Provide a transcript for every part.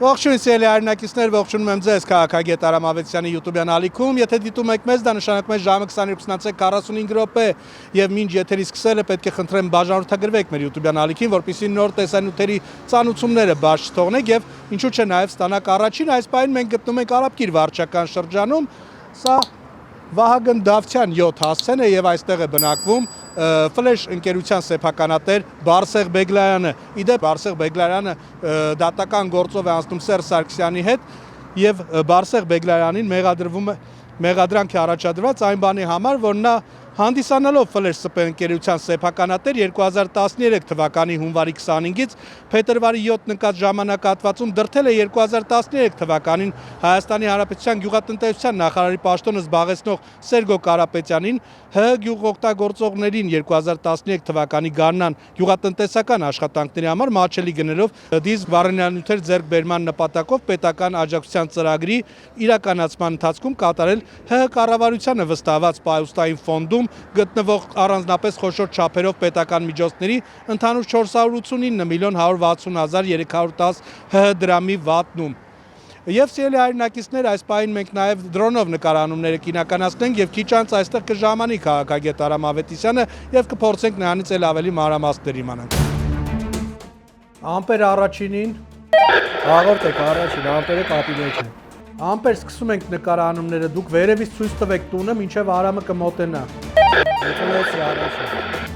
Ողջույն սիրելի հայրենակիցներ, ողջունում եմ ձեզ Քաղաքագետ Արամ Ավետիսյանի YouTube-յան ալիքում։ Եթե դիտում եք մեզ, դա նշանակում է ժամը 22:45 րոպե եւ մինչ եթերի սկսելը պետք է խնդրեմ բաժանորդագրվեք մեր YouTube-յան ալիքին, որպեսզի նոր տեսանյութերի ծանուցումները բաց չթողնեք եւ ինչու՞ չէ նաեւ ստանաք առաջին։ Այս պահին մենք գտնվում ենք Արաբկիր վարչական շրջանում։ Սա Վահագն Դավթյան 7 հասցեն է եւ այստեղ է բնակվում Ֆլեշ ընկերության սեփականատեր Բարսեղ Բեգլարյանը։ Իդեպ Բարսեղ Բեգլարյանը դատական գործով է անցնում Սերժ Սարգսյանի հետ եւ Բարսեղ Բեգլարյանին մեղադրանք է առաջադրված այն բանի համար, որ նա հանդիսանալով Ֆլեշ ՍՊ ընկերության սեփականատեր 2013 թվականի հունվարի 25-ից փետրվարի 7 նկատ ժամանակահատվածում դրդել է 2013 թվականին Հայաստանի Հանրապետության գյուղատնտեսության նախարարի պաշտոնը զբաղեցնող Սերգո Կարապետյանին, ՀՀ գյուղօգտագործողներին 2013 թվականի գարնան գյուղատնտեսական աշխատանքների համար մատչելի գներով դիզկ վառելանյութեր ձեռքբերման նպատակով պետական աջակցության ծրագրի իրականացման ընթացքում կատարել ՀՀ կառավարությանը վստահված պայուստային ֆոնդում գտնվող առանձնապես խոշոր չափերով պետական միջոցների ընդհանուր 489 միլիոն 160 հազար 310 ՀՀ դրամի վատնում։ Եվ սիրելի հայրենակիցներ, այս պահին մենք նաև դրոնով նկարանումները կիրականացնենք եւ քիչ անց այստեղ կժամանի Քաղաքագետ Արամ Ավետիսյանը եւ կփորձենք նրանից էլ ավելի մանրամասներ իմանանք։ Ամպեր առաջինին հաղորդեք առաջին ամպերը կապի մեջ է։ Ամպեր սկսում ենք նկարանումները, դուք վերևից ցույց տվեք տունը, մինչև Արամը կմոտենա։ Եկեք առաջ։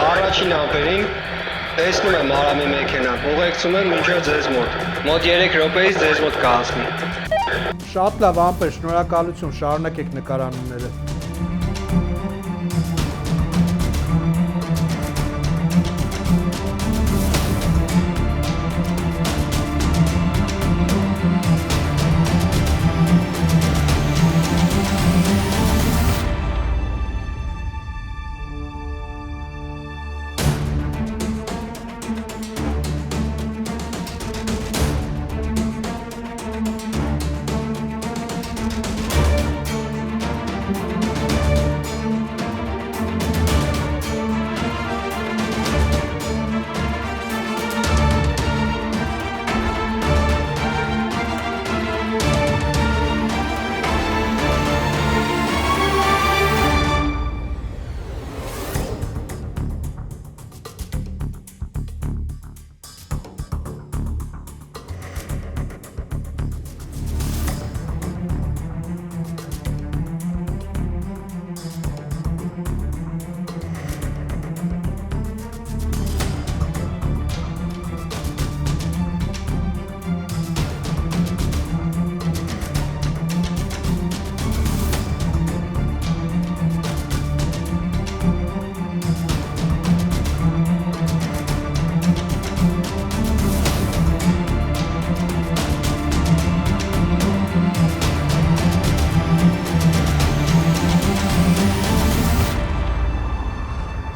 Առաջին ամպերին տեսնում եմ Արամի մեքենան, ուղեկցում եմ մինչև ձեզ մոտ։ Մոտ 3 րոպեից ձեզ մոտ կհասնի։ Շատ լավ ամպեր, շնորհակալություն, շարունակեք նկարանումները։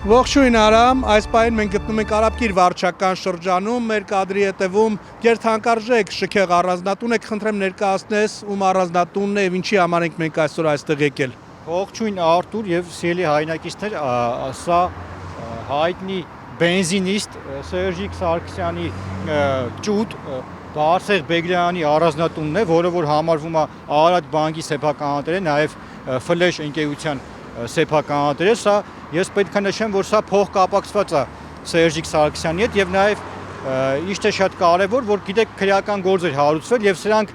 Ողջույն Արամ, այս պահին մենք գտնվում ենք Արաբկիր վարչական շրջանում, մեր կադրի հետևում գերթանկարժեք շքեղ առանձնատուն եք, խնդրեմ ներկայացնես ում առանձնատունն է եւ ինչի համար ենք մենք այսօր այստեղ եկել։ Ողջույն Արտուր եւ սիրելի հայրենակիցներ, սա հայտնի բենզինիստ Սերժիկ Սարգսյանի ճուտ Բարսեղ Բեգլյանի առանձնատունն է, որը որ համարվում է Արարատ բանկի սեփականատեր է, նաեւ Ֆլեշ ընկերության սեփականատեր է, սա ես պետք է նշեմ, որ սա փոխկապակցված է Սերժիկ Սարգսյանի հետ եւ նաեւ իշտե շատ կարեւոր, որ գիտեք քրեական գործ էր հարուցվել եւ սրանք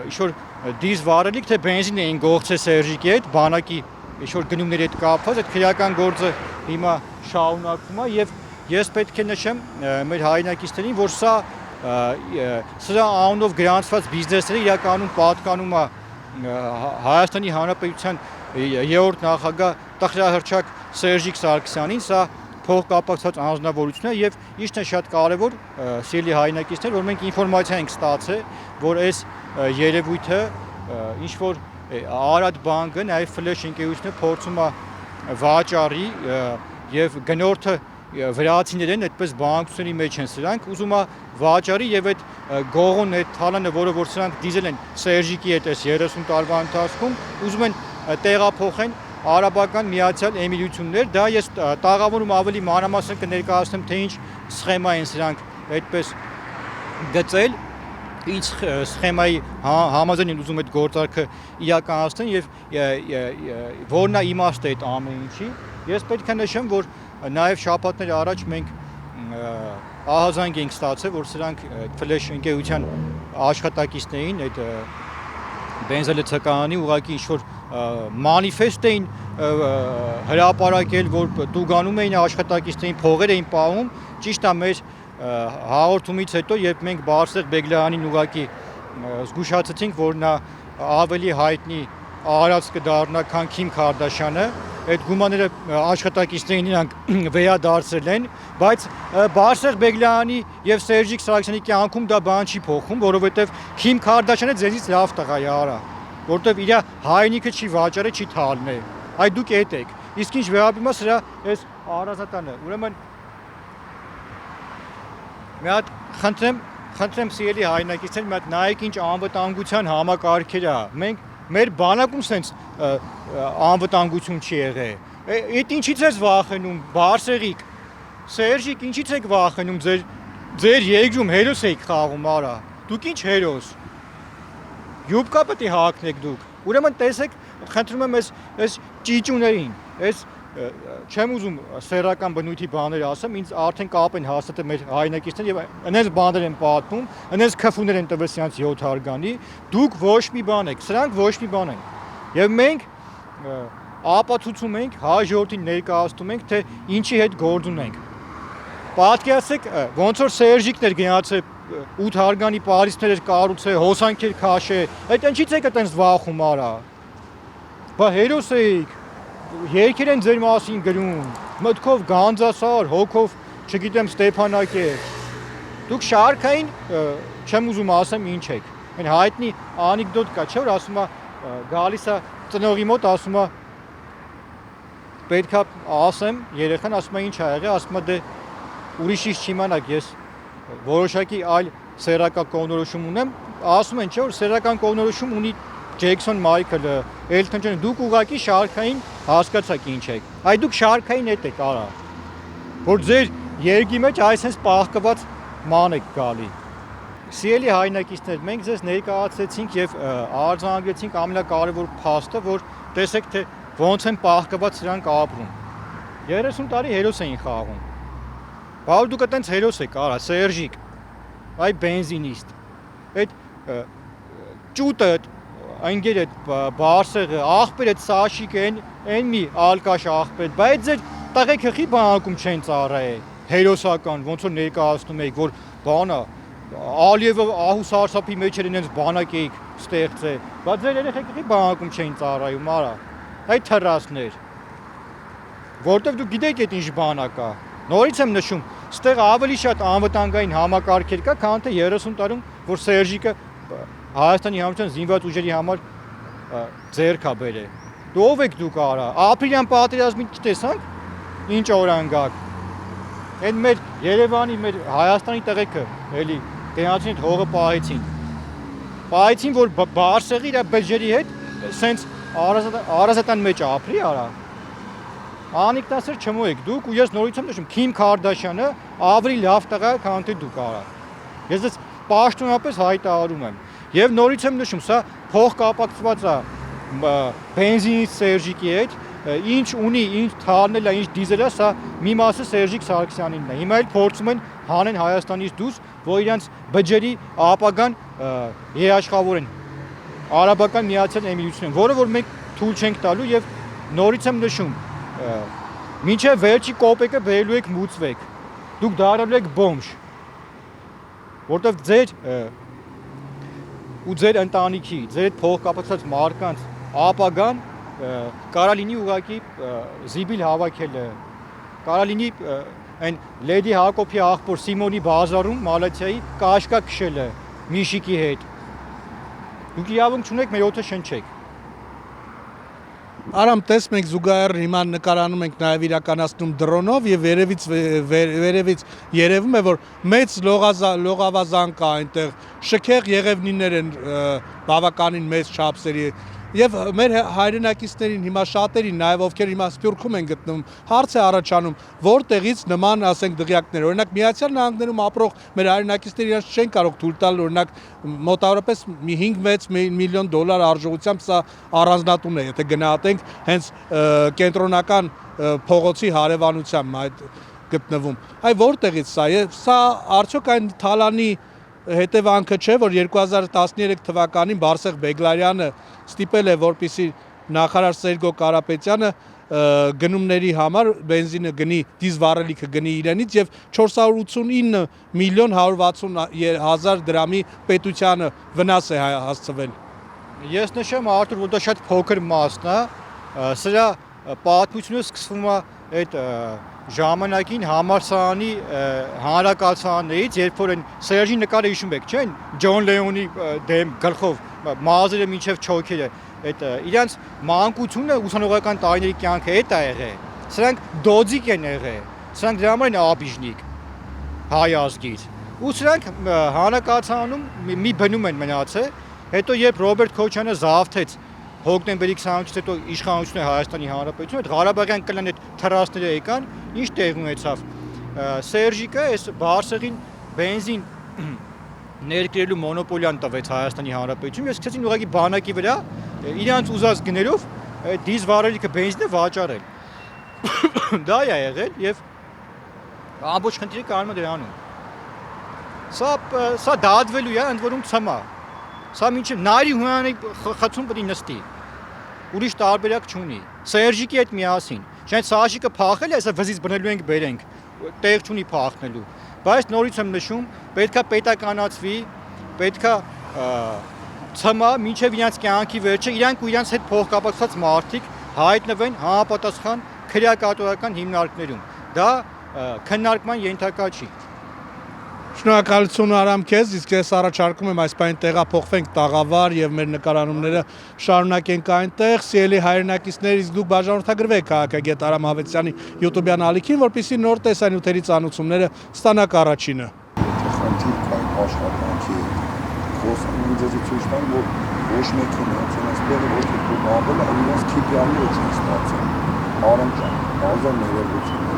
ինչ-որ դիզ վարելիք թե բենզին էին գողցել Սերժիկի հետ, բանակի ինչ-որ գնումների հետ կապված, այդ քրեական գործը հիմա շարունակվում է եւ ես պետք է նշեմ մեր հայրենակիցներին, որ սրա անունով գրանցված բիզնեսները իրականում պատկանում է Հայաստանի Հանրապետության երրորդ նախագահ տխրահռչակ Սերժիկ Սարգսյանին, սա փոխկապակցված անձնավորություն է եւ իշտն է շատ կարեւոր սիրելի հայրենակիցներ, որ մենք ինֆորմացիա ենք ստացել, որ այս երևույթը ինչ որ Արարատ բանկը նաեւ Ֆլեշ ընկերությունը փորձում է վաճառի եւ գնորդը վրացիներ են, այդպես բանկությունների մեջ են սրանք, ուզում է վաճառի եւ այդ գողոն այդ թալանը, որը որ սրանք դիզել են Սերժիկի հետ այս 30 տարվա ընթացքում, ուզում են տեղափոխեն Արաբական Միացյալ Էմիրություններ, դա ես տաղավարում ավելի մանրամասն կներկայացնեմ, թե ինչ սխեմա են սրանք այդպես գծել, ինչ սխեմայի համաձայն են ուզում այդ գործարքը իրականացնեն եւ որն է իմաստը այդ ամեն ինչի։ Ես պետք է նշեմ, որ նաեւ շաբաթներ առաջ մենք ահազանգ ենք ստացել, որ սրանք Ֆլեշ ընկերության աշխատակիցներին այդ բենզելեցականի ուղակի ինչ-որ մանիֆեստ էին հրապարակել, որ տուգանում էին աշխատակիցներին, փողեր էին պահում, ճիշտ է մեր հաղորդումից հետո, երբ մենք Բարսեղ Բեգլյանին ուղակի զգուշացրեցինք, որ նա ավելի հայտնի արած կդառնա, քան Քիմ Քարդաշյանը, այդ գումարները աշխատակիցներին իրանք վերադարձրել են, բայց Բարսեղ Բեգլյանի եւ Սերժիկ Սարգսյանի կյանքում դա բան չի փոխում, որովհետեւ Քիմ Քարդաշյանը ձեզից լավ տղա է, արա, որովհետեւ իր հայրենիքը չի վաճառել, չի թալնել։ Այդ դուք էդ եք։ Իսկ ինչ վերաբերում է սրա այս առանձնատանը, ուրեմն մի հատ խնդրեմ սիրելի հայրենակիցներ, մի հատ նայեք ինչ անվտանգության համակարգեր է։ Մենք մեր բանակում sense անվտանգություն չի եղել։ Այդ ինչից ես վախենում, Բարսեղիկ, Սերժիկ, ինչից եք վախենում, ձեր երկրում հերոս եք խաղում, արա։ Դուք ինչ հերոս։ Յուբկա պետք է հագնեք դուք։ Ուրեմն տեսեք, խնդրում եմ այս ճիճուներին, այս չեմ ուզում սեռական բնույթի բաներ ասեմ, ինձ արդեն կապ են հաստատել մեր հայրենակիցներ եւ այնպես բաներ են պատմում, այնպես քֆուներ են տվել սրանց 7 հարգանի, դուք ոչ մի բան եք, սրանք ոչ մի բան են։ Եվ մենք ապացուցում ենք, հաջորդին ներկայացնում ենք, թե ինչի հետ գործ ունենք։ Պատկերացրեք, ոնց որ Սերժիկն էր գնացել 8 հարգանի պարիսպներ էր կառուցել, հոսանքեր քաշել, այդ ինչից եք այտենց վախում, արա։ Բա հերոս եք։ Երկեր են ձեր մասին գրում, մտքով Գանձասար, հոգով, չգիտեմ Ստեփանակեր։ Դուք շարքային, չեմ ուզում ասեմ ինչ եք։ Այն հայտնի անեկդոտ կա, չէ՞ որ ասում է գալիս է ծնողի մոտ, ասում է պետքա ասեմ, երեխան ասում է ինչ ա եղել, ասում է դե ուրիշ ինչ չիմանաք, ես որոշակի այլ սեռական կողմնորոշում ունեմ, ասում են չէ՞ որ սեռական կողմնորոշում ունի Ջեքսոն Մայքլը, Էլթոն Ջոնը, դուք ուղղակի շարքային հասկացաք ինչ եք։ Այ դուք շարքային հետ եք, արա։ Որ ձեր երկի մեջ այսպես պահկված ման եք գալի։ Սիրելի հայրենակիցներ, մենք ձեզ ներկայացրեցինք եւ արձանագրեցինք ամենակարևոր փաստը, որ տեսեք թե ոնց են պահկված սրանք ապրում։ 30 տարի հերոս էին խաղում։ Բա դուք այտենց հերոս եք, արա, Սերժիկ։ Այ բենզինիստ։ Այդ ճուտը Անգեր այդ Բարսեղը, աղբեր այդ Սաշիկը, այն մի ալկաշ աղբեր, բայց ձեր տղեքը խի բանակում չեն ծառայել, հերոսական, ոնց որ ներկայացնում եք, որ բանա, Ալիևը ահու սարսափի մեջ էր ինձ բանակ էիք ստեղծել, բայց ձեր երեխեքը խի բանակում չեն ծառայում, արա, այդ թրասներ, որտեվ դուք գիտեք այդ ինչ բանակ է, նորից եմ նշում, ստեղ ավելի շատ անվտանգային համակարգեր կա, քան թե 30 տարում, որ Սերժիկը Հայաստանի Հանրապետության զինված ուժերի համար ձեռք է բերել։ Դու ով եք դուք, արա, ապրիլյան պատերազմին չտեսանք, ինչ օրանգակ։ Այն մեր Երևանի, մեր Հայաստանի տեղեքը, էլի գնացին հողը պահեցին։ Պահեցին, որ Բարսեղի իր բջջերի հետ սենց արազատան մեջ ապրի արա։ Անիկնասեր չմոյեք դուք ու ես նորից եմ նշում Քիմ Քարդաշյանը ավելի լավ տղա է, քան թե դուք արա։ Ես դες պաշտոնապես հայտարարում եմ։ Եվ նորից եմ նշում, սա փոխկապակցված է բենզինի Սերժիկի հետ, ինչ ունի, ինչ թարնել է, ինչ դիզել է, սա մի մասը Սերժիկ Սարգսյանինն է։ Հիմա էլ փորձում են հանեն Հայաստանից դուրս, որ իրենց բջջերի ապագան երաշխավորեն Արաբական Միացյալ Էմիրություններին, որը որ մենք թույլ չենք տալու եւ նորից եմ նշում, մինչև վերջի կոպեկը բերելու եք մուծվեք։ Դուք դառնալու եք բոմժ, որտեղ ձեր ընտանիքի, ձեր հետ փոխկապակցված մարկանց ապագան կարա լինի ուղղակի զիբիլ հավաքելը, կարա լինի այն Լեդի Հակոբի աղբոր Սիմոնի բազարում Մալաթիայի կաշկա քշելը Միշիկի հետ։ Դուք իրավունք չունեք մեր օդը շնչեք։ Արամ տես մենք զուգահեռ հիմա նկարանում ենք նաև իրականացնում դրոնով եւ վերևից երևում է որ մեծ լողավազան կա այնտեղ շքեղ եղևնիներ են բավականին մեծ չափսերի եւ մեր հայրենակիցներին հիմա շատերին նաև ովքեր հիմա Սփյուռքում են գտնվում հարց է առաջանում որտեղից նման ասենք դղյակներ օրինակ Միացյալ Նահանգներում ապրող մեր հայրենակիցները իրենց չեն կարող թույլ տալ օրինակ մոտավորապես մի 5-6 միլիոն դոլար արժողությամբ սա առանձնատուն է եթե գնահատենք հենց կենտրոնական փողոցի հարևանությամբ այդ գտնվում այ որտեղից սա արդյոք այն թալանի հետևանքը չէ որ 2013 թվականին Բարսեղ Բեգլարյանը ստիպել է որպիսի նախարար Սերգո Կարապետյանը գնումների համար բենզինը գնի դիզվառելիքը գնի իրենից եւ 489 միլիոն 160 հազար դրամի պետությանը վնաս է հասցվել Ես նշեմ Արտուր որ դա շատ փոքր մասն է սրա պատմությունը սկսվում է այդ ժամանակին համալսարանի հանրակացարաններից, երբ որ այն Սերժի նկարը հիշում եք, չէ՞, Ջոն Լեոնի դեմ գլխով մազերը մինչև չոքերը, այդ իրանց մանկությունը ուսանողական տարիների կյանքը այդ է եղել։ Սրանք դոձիկ են եղել։ Սրանք դրա համար են աբիժնիկ հայ ազգից։ Ու սրանք հանրակացարանում մի բնում են մնացել, հետո երբ Ռոբերտ Քոչյանը զավթեց հոկտեմբերի 28-ից հետո իշխանությունը Հայաստանի Հանրապետությունը, այդ Ղարաբաղյան կլան այդ թռասները եկան, ինչ տեղ ունեցավ։ Սերժիկը այս Բարսեղին բենզին ներկրելու մոնոպոլիան տվեց Հայաստանի Հանրապետությունում, եւ սկսեցին ուղղակի բանակի վրա իրանց ուզած գներով դիզվառելիքը բենզինը վաճառել։ Դա է եղել եւ ամբողջ խնդիրը կանում է դրանում։ Սա դադվելու է, ընդ որում ցմա։ Սա մինչև նայրի հունանի խցում պետք է նստի։ Ուրիշ տարբերակ չունի։ Սերժիկի հետ միասին։ Չէ՞ Սաշիկը փախել է, այսա վզից բնելու ենք բերենք։ Տեղ չունի փախնելու։ Բայց նորից եմ նշում, պետքա պետականացվի, պետքա ցմա մինչև իրենց կյանքի վերջը իրանք ու իրենց հետ փոխկապակցված մարդիկ հայտնվեն համապատասխան քրեակատորական հիմնարկներում։ Դա քննարկման ենթակա չի։ Շնորհակալություն Արամ քեզ, իսկ ես առաջարկում եմ այս պայն տեղափոխվենք Տաղավար եւ մեր նկարանումները շարունակենք այնտեղ։ Սիրելի հայրենակիցներ, իսկ դուք բաժանորդագրվեք քաղաքագետ Արամ Ավետիսյանի YouTube-յան ալիքին, որպեսզի նոր տեսանյութերի ծանուցումները ստանաք առաջինը։ Խնդիր կա աշխատանքի խոսում ինձ ցույց տան որ ոչ մեկին ցանցները ոչ թե բաբելը իրենց քիպյանի ոչ ստացան։ Արամ ջան, բազա ներողություն։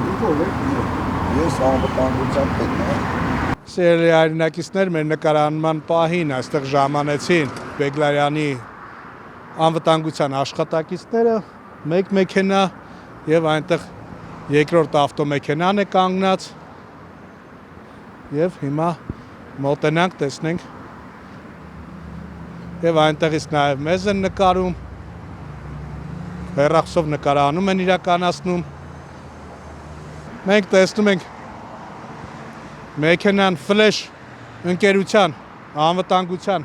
Ես անվտանգության պետք եմ Սիրելի հայրենակիցներ, մեր նկարանման պահին այստեղ ժամանեցին Բեգլարյանի անվտանգության աշխատակիցները, մեկ մեքենա եւ այնտեղ երկրորդ ավտոմեքենան է կանգնած եւ հիմա մոտենանք տեսնենք եւ այնտեղից նաեւ մեզ են նկարում հեռախոսով նկարանում են իրականացնում մենք տեսնում ենք մեքենան ֆլեշ ընկերության անվտանգության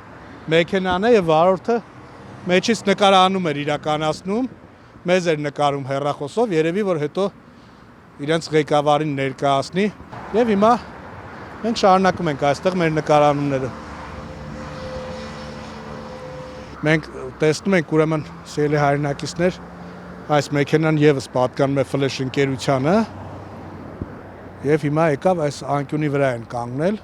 մեքենան է եւ վարորդը մեջից նկարանում էր իրականացնում մեզ էր նկարում հեռախոսով երևի որ հետո իրենց ղեկավարին ներկայացնի եւ հիմա մենք շարունակում ենք այստեղ մեր նկարանումները մենք տեսնում ենք ուրեմն սիրելի հայրենակիցներ Այս մեքենան եւս պատկանում է Flash ընկերությանը եւ հիմա եկավ այս անկյունի վրա են կանգնել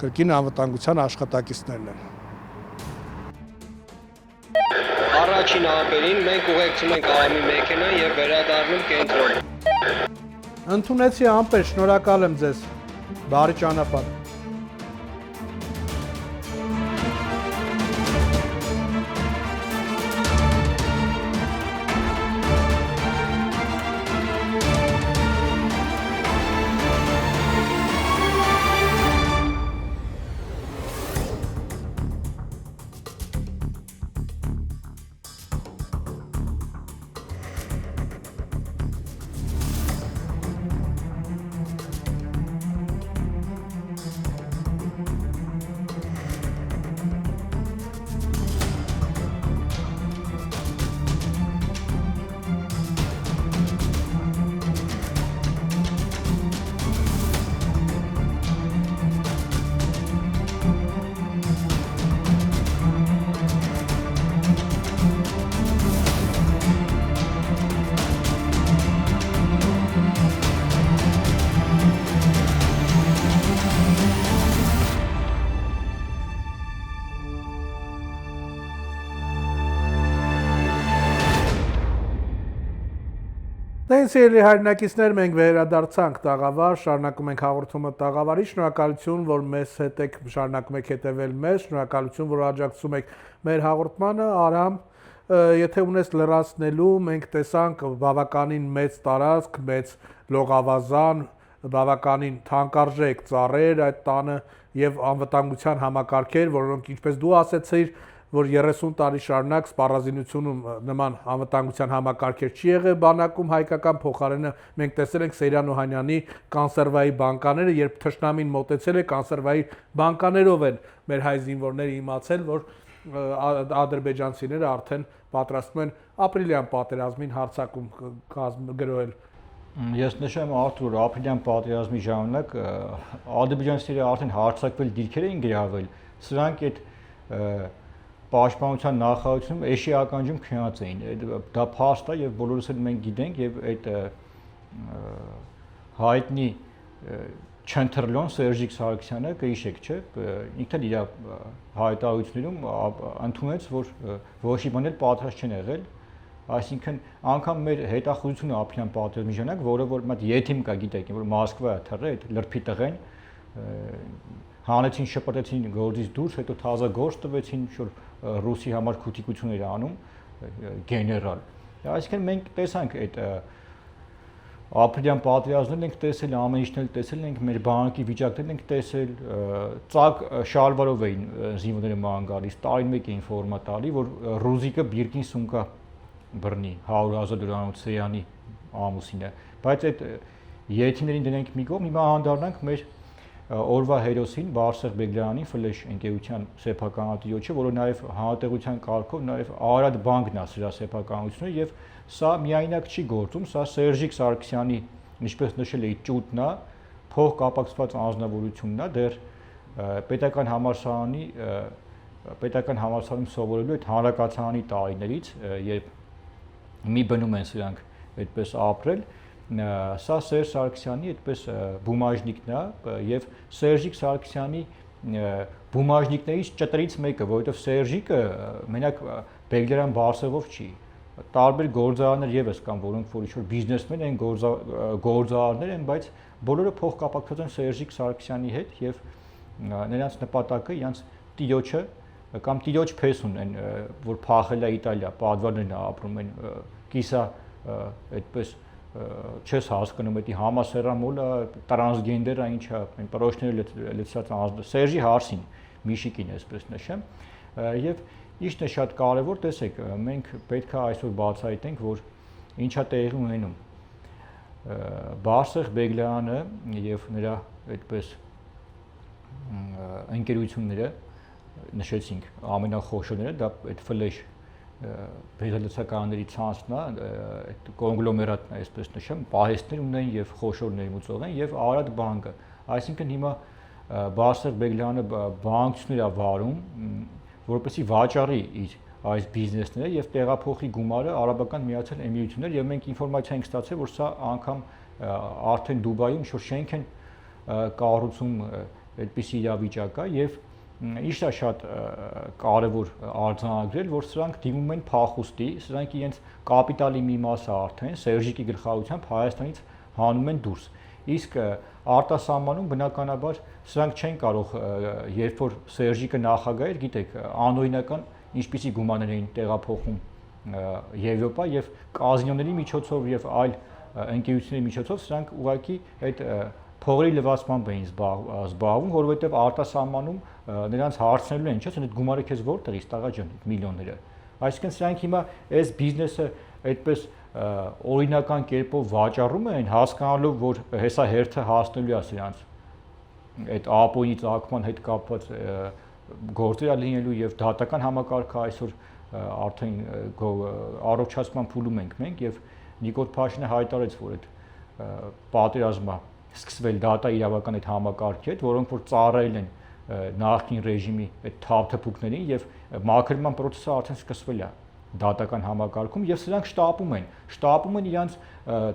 կրկին անվտանգության աշխատակիցներն են Առաջին րոպեին մենք ուղեկցում ենք Արամի մեքենան եւ վերադառնում կենտրոն։ Ընդունեցի ամպեր, շնորհակալ եմ ձեզ։ Բարի ճանապարհ։ Սիրելի հայրենակիցներ, մենք վերադարձանք տաղավար, շարունակում ենք հաղորդումը տաղավարի, շնորհակալություն, որ մեզ հետ եք, շարունակում եք հետևել մեզ, շնորհակալություն, որ աջակցում եք մեր հաղորդմանը, Արամ, եթե ունես լրացնելու, մենք տեսանք բավականին մեծ տարածք, մեծ լողավազան, բավականին թանկարժեք ծառեր այդ տանը եւ անվտանգության համակարգեր, որոնք ինչպես դու ասեցիր, որ 30 տարի շարունակ սպառազինությունում նման անվտանգության համակարգեր չի եղել բանակում հայկական փոխարենը մենք տեսել ենք Սեյրան Օհանյանի կոնսերվայի բանկաները, երբ թշնամին մոտեցել է կոնսերվայի բանկաներով են մեր հայ զինվորները իմացել, որ ադրբեջանցիները արդեն պատրաստվում են ապրիլյան պատերազմին հարձակում գրոհել։ Ես նշեմ Արթուր, ապրիլյան պատերազմի ժամանակ ադրբեջանցիները արդեն հարձակվել դիրքեր էին գրավել, սրանք այդ Պաշտպանության նախարարությունում էշի ականջում քնած էին։ Դա փաստ է եւ բոլորս էլ մենք գիտենք եւ այդ հայտնի Չենթերլոն Սերժիկ Սարգսյանը կհիշեք, չէ՞, ինքն էլ իր հայտարարություններում ընդունեց, որ ոչի բան էլ պատրաստ չեն եղել, այսինքն անգամ մեր հետախուզությունը ապրիլյան պատերազմի ժամանակ, որը որ մատ եթիմ կա, գիտեք, որ Մոսկվա է թռել, այդ լրբի տղեն հանեցին շպրտեցին գործից դուրս, հետո թազա գործ տվեցին, որ ռուսի համար քութիկություն էր անում գեներալ։ Այսինքն մենք տեսանք այդ ապրիլյան պատերազմներն ենք տեսել, ամեն ինչն էլ տեսել ենք, մեր բանակի վիճակներն ենք տեսել, ծակ շալվարով էին զինվորները ման գալիս, տարին մեկ էին ֆորմա տալի, որ ռուզիկը բիրկին սունկա բռնի 100,000 դոլարանոց սեյանի ամուսինը, բայց այդ եթիներին դնենք մի կողմ, հիմա անդառնանք մեր օրվա հերոսին Բարսեղ Բեգլայանին Flash ընկերության սեփականատիրոջը, որը նաև հանրատեղության կարգով նաև Արարատ բանկն է սրա սեփականությունը եւ սա միայնակ չի գործում, սա Սերժիկ Սարգսյանի, ինչպես նշել էի, ճուտն է, փող կապակցված անձնավորությունն է, դեռ պետական համալսարանում սովորելու այդ հանրակացարանի տարիներից, երբ մի բնում են սրանք այդպես ապրել, սա Սերժ Սարգսյանի այդպես բումաժնիկն է եւ Սերժիկ Սարգսյանի բումաժնիկներից ճտրից մեկը, որովհետեւ Սերժիկը մենակ Բեգլարյան Բարսեղով չի, տարբեր գործարաններ եւս կան, որոնք որ ինչ-որ բիզնեսմեն են, գործարաններ են, բայց բոլորը փոխկապակցված են Սերժիկ Սարգսյանի հետ եւ նրանց նպատակը իրենց տիրոջը կամ տիրոջ փեսուն են, որ փախել է Իտալիա, պատվարներն ապրում են, կիսա այդպես չես հասկանում էդի համասեռամոլը, տրանսգենդերը ինչա, այն պրոշները լեցրած Սերժի հարսին, Միշիկին այսպես նշեմ, եւ ինչն է շատ կարեւոր, տեսեք, մենք պետք է այսօր բացահայտենք, որ ինչա տեղի ունենում։ Բարսեղ Բեգլարյանը եւ նրա այդպես ընկերությունները նշեցինք ամենախոշորները, դա այդ Flash բեզալցականների ցանցն է, այդ կոնգլոմերատն է, այսպես նշեմ, պահեստներ ունեն եւ խոշոր ներմուծող են եւ Արարատ բանկը, այսինքն հիմա Բարսեղ Բեգլարյանը բանկություններ է վարում, որպեսզի վաճառի իր այս բիզնեսները եւ տեղափոխի գումարը Արաբական Միացյալ Էմիրություններ եւ մենք ինֆորմացիա ենք ստացել, որ սա անգամ արդեն Դուբայում ինչ-որ շենք են կառուցում այդպիսի իրավիճակ կա եւ ինչն է շատ կարեւոր արձանագրել, որ սրանք դիմում են փախուստի, սրանք իրենց կապիտալի մի մասը արդեն Սերժիկի գլխավորությամբ Հայաստանից հանում են դուրս։ Իսկ արտասահմանում բնականաբար սրանք չեն կարող, երբ որ Սերժիկը նախագահ էր, գիտեք, անօրինական ինչպիսի գումարներ էին տեղափոխում Եվրոպա եւ կազինոների միջոցով եւ այլ ընկերությունների միջոցով սրանք ուղղակի այդ փողերի լվացմամբ էին զբաղվում, որովհետեւ արտասահմանում նրանց հարցնելու են, չէ՞, այդ գումարը քեզ որտեղից տաղա ջան, միլիոնները։ Այսինքն սրանք հիմա այս բիզնեսը այդպես օրինական կերպով վաճառում են, հասկանալով, որ հեսա հերթը հասնելու է սրանց այդ ԱՊՕ-ի ծագման հետ կապված գործեր լինելու եւ դատական համակարգը այսօր արդեն առողջացման փուլում ենք մենք եւ Նիկոլ Փաշինյանը հայտարարեց, որ այդ պատերազմը սկսվել դատա իրավական այդ համակարգի հետ, որոնք որ ծառայել են նախկին ռեժիմի այդ թափթփուկներին եւ մաքրման process-ը արդեն սկսվել է դատական համակարգում եւ սրանք շտապում են իրանց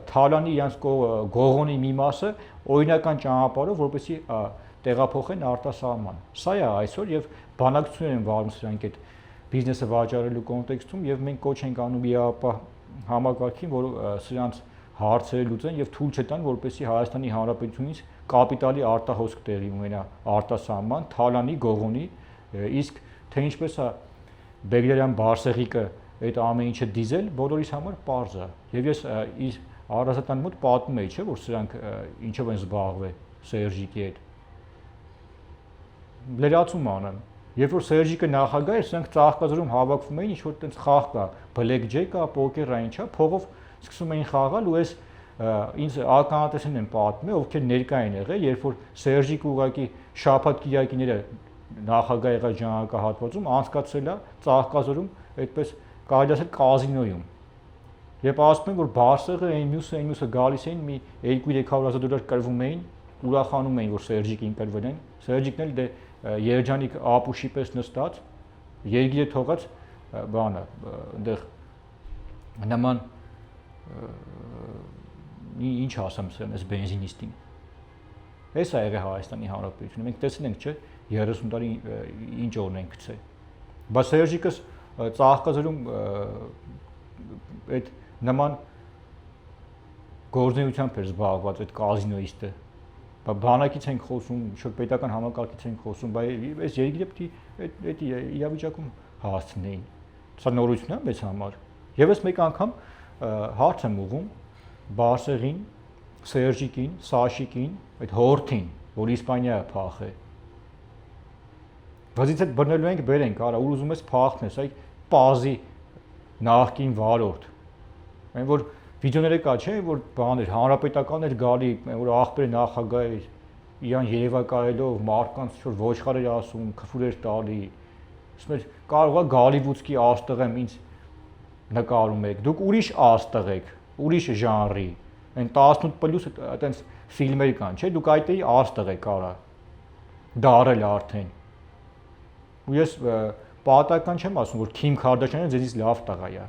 թալանի, իրանց գողոնի մի մասը օրինական ճանապարհով, որպեսզի տեղափոխեն արտասահման։ Սա է այսօր եւ բանակցություններ են վարում սրանք այդ բիզնեսը վաճառելու կոնտեքստում եւ մենք կոչ ենք անում իրապահ համակարգին, որ սրանց հարցերը լուծեն եւ թույլ չտան, որպեսզի Հայաստանի Հանրապետությունից կապիտալի արտահոսք տեղի ունենա արտասահման, թալանի, գողոնի, իսկ թե ինչպես է Բեգլարյան Բարսեղիկը այդ ամեն ինչը դիզել, բոլորիս համար պարզ է։ Եվ ես իր առհասարակ մոտ պատմում էի, չէ՞, որ սրանք ինչով են զբաղվել Սերժիկի հետ։ Լրացում անեմ։ Երբ որ Սերժիկը նախագահ էր, սրանք ծաղկազրում հավաքվում էին, ինչ-որ տենց խաղ կա, բլեք ջեկ կա, պոկեր այն չա, փողով սկսում էին խաղալ ու այս ինձ ականատեսին են պատմում, ովքեր ներկա են եղել, երբ որ Սերժիկը ուղղակի շաբաթ կիրակիները նախագահ եղած ժամանակահատվածում անցկացրել է ծաղկազրում այդպես կարելի ասել կազինոյում։ Երբ ասում են, որ Բարսեղը այն մյուսը գալիս էին մի 2-300,000 կրվում էին, ուրախանում էին, որ Սերժիկին կրվել են։ Սերժիկն էլ դե երջանիկ ապուշի պես նստած, երգիրը թողած բանը, այնտեղ նման ինչ ասեմ սրան, այս բենզինիստին։ Այս է եղել Հայաստանի Հանրապետությունը։ Մենք տեսել ենք, չէ, 30 տարի ինչ օրն են գցել։ Բայց Սերժիկս ծաղկազրում այդ նման գործունեությամբ էր զբաղված այդ կազինոիստը։ Բանակից ենք խոսում, ինչ-որ պետական համակարգից ենք խոսում, բայց այս երգիրը պետք է այդ իրավիճակում հասցնեին։ Սա նորություն է մեզ համար։ Եվս մեկ անգամ հարց եմ ուղղում Բարսեղին, Սերժիկին, Սաշիկին, այդ հորթին, որ Իսպանիա է փախել։ Բացից այդ բռնելու ենք, բերենք, արա, ուր ուզում ես փախնես, այ պազի նախկին վարորդ։ Այն որ վիդեոները կա, չէ, որ բաներ, հանրապետական էր գալի, որ աղբերը նախագահ էր, իրան երևակայելով մարդկանց որ ոչխար էր ասում, քֆուր էր տալի։ Ասում էր, կարող է Գալիվուդսկի աստղ եմ ինձ նկարում եք, դուք ուրիշ աստղ եք, ուրիշ ժանրի, այն 18+ այտենց ֆիլմեր կան, չէ, դուք այդտեղի աստղ եք արա, դարել արդեն։ Ու ես պատահական չեմ ասում, որ Քիմ Քարդաշյանը ձեզից լավ տղա է։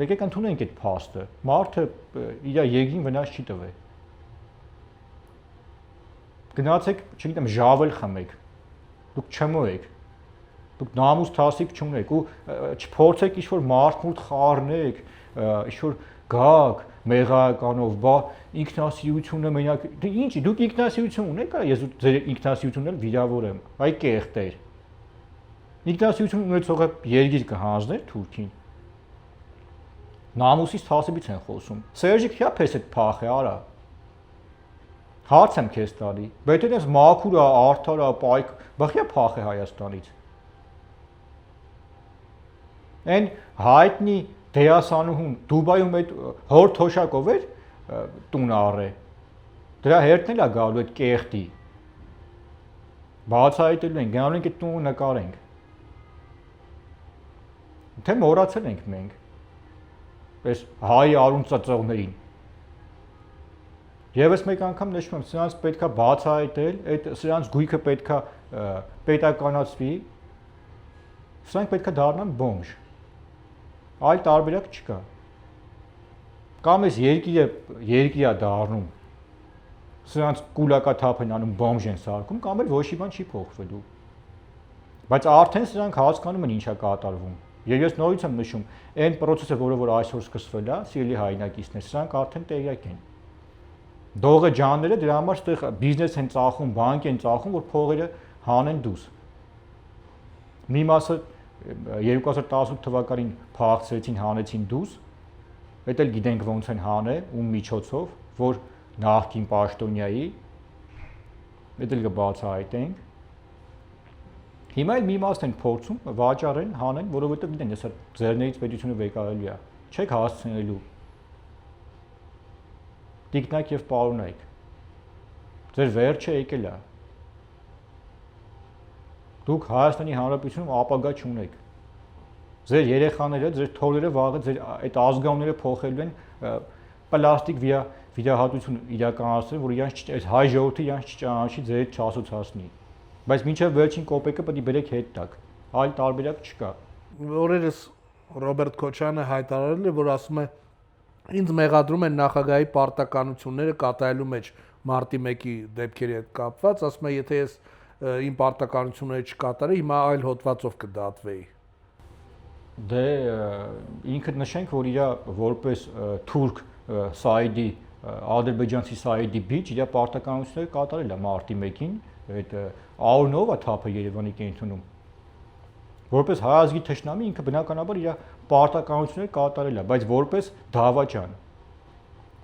Եկեք ընդունենք այդ փաստը, մարդը իր երկրին վնաս չի տվել։ Գնացեք, չգիտեմ, ժավել խմեք, դուք չմոյեք, դուք նամուս թասիք չունեք ու չփորձեք ինչ-որ մարդ-մուրդ խառնեք, ինչ-որ գաք մեղայականով, բա ինքնասիրությունը մենակ, դե ինչ, դուք ինքնասիրություն ունեք, ես ձեր ինքնասիրությունն էլ վիրավորեմ, այ կեղտեր։ Ինքնասիրություն ունեցողը երգիր կհանձներ Թուրքին։ Նամուսից թասիբից են խոսում։ Սերժիկ հա պես այդ փախ է, արա։ Հարց եմ քեզ տալի, բայց այդպես մաքուր է, արդար է, պայք, բախյա փախ է Հայաստանից։ Այն հայտնի դերասանուհուն Դուբայում այդ հոր թոշակով էր տուն առե։ Դրա հերթն էլ է գալու այդ կեղտի։ Բացահայտելու են, գնալու ենք այդ տունը նկարենք։ Թե մոռացել ենք մենք այս հայ արուն ծծողներին։ Եվս մեկ անգամ նշում եմ, սրանց պետքա բացահայտել, այդ սրանց գույքը պետքա պետականացվի, Սրանք պետք է դառնան բոմժ։ Այլ տարբերակ չկա։ Կամ էս երկիրը դառնում, սրանց կուլակաթափ են անում, բոմժ են սարքում, կամ էլ ոչ մի բան չի փոխվելու։ Բայց արդեն սրանք հասկանում են ինչա կատարվում։ Եվ ես նորից եմ նշում, այն process-ը, որը այսօր սկսվել է, սիրելի հայրենակիցներ, սրանք արդեն տեղյակ են։ Դողը ջանները դրա համար այդտեղ բիզնես են ծախում, բանկ են ծախում, որ փողերը հանեն դուրս։ Մի մասը 2018 թվականին փախցրեցին, հանեցին դուրս, դա էլ գիտենք ոնց են հանել, ում միջոցով, որ նախկին պաշտոնյայի, դա էլ կբացահայտենք։ Հիմա էլ մի մասն են փորձում վաճառեն, հանեն, որովհետև գիտեն, ես ձեռներից պետությունը վեկարելի է, չեք հասցնելու։ Տիկնակ եւ պարոնայք։ Ձեր վերջը եկել է։ Դուք Հայաստանի Հանրապետությունում ապագա չունեք։ Ձեր երեխաները, ձեր թորերը վաղը ձեր այդ ազգանունները փոխելու են պլաստիկ վիրահատություն իրականացնել, որ իրանց այդ հայ ժողովրդը իրանց չճանաչի, ձեր հետ չասոցացնի։ Բայց մինչև վերջին կոպեկը պետք է բերեք հետ տակ։ Այլ տարբերակ չկա։ Օրերս Ռոբերտ Քոչյանը հայտարարել է, որ ասում է ինձ մեղադրում են նախագահի պարտականությունները կատարելու մեջ մարտի 1-ի դեպքերի հետ կապված, ասում է, եթե ես իմ պարտականությունները չկատարեի, հիմա այլ հոդվածով կդատվեի։ Դե ինքը նշենք, որ իր որպես թուրք սայդի ադրբեջանցի սայդի բիչ իր պարտականությունները կատարել է մարտի 1-ին, այդ Աունովա թափը Երևանի կենտրոնում։ Որպես հայազգի թշնամի ինքը բնականաբար իր պարտականությունները կատարել է, բայց որպես դավաճան,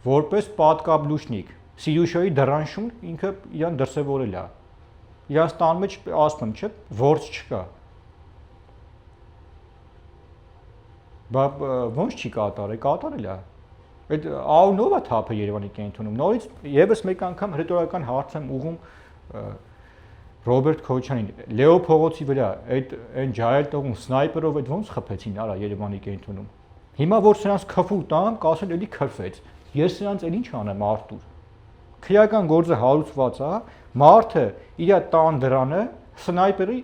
որպես պատկաբլուշնիկ, Սիրուշոյի դրանշուն ինքը իրան դրսևորել է։ Իրանց տան մեջ ասում եմ, չէ, որց չկա։ Բա ոնց չի կատարել է։ Այդ Աունովա թափը Երևանի կենտրոնում։ Նորից եւս մեկ անգամ հրետորական հարց եմ ուղում Ռոբերտ Քոչյանին, Լեո փողոցի վրա այդ այն ջահել տողում սնայպերով այդ ոնց խփեցին արա Երևանի կենտրոնում։ Հիմա որ սրանց քֆու տամ, կասեն էլի քրֆեց։ Ես սրանց էլ ինչ անեմ Արտուր։ Քրեական գործը հարուցված է, մարդը իր տան դրանը սնայպերի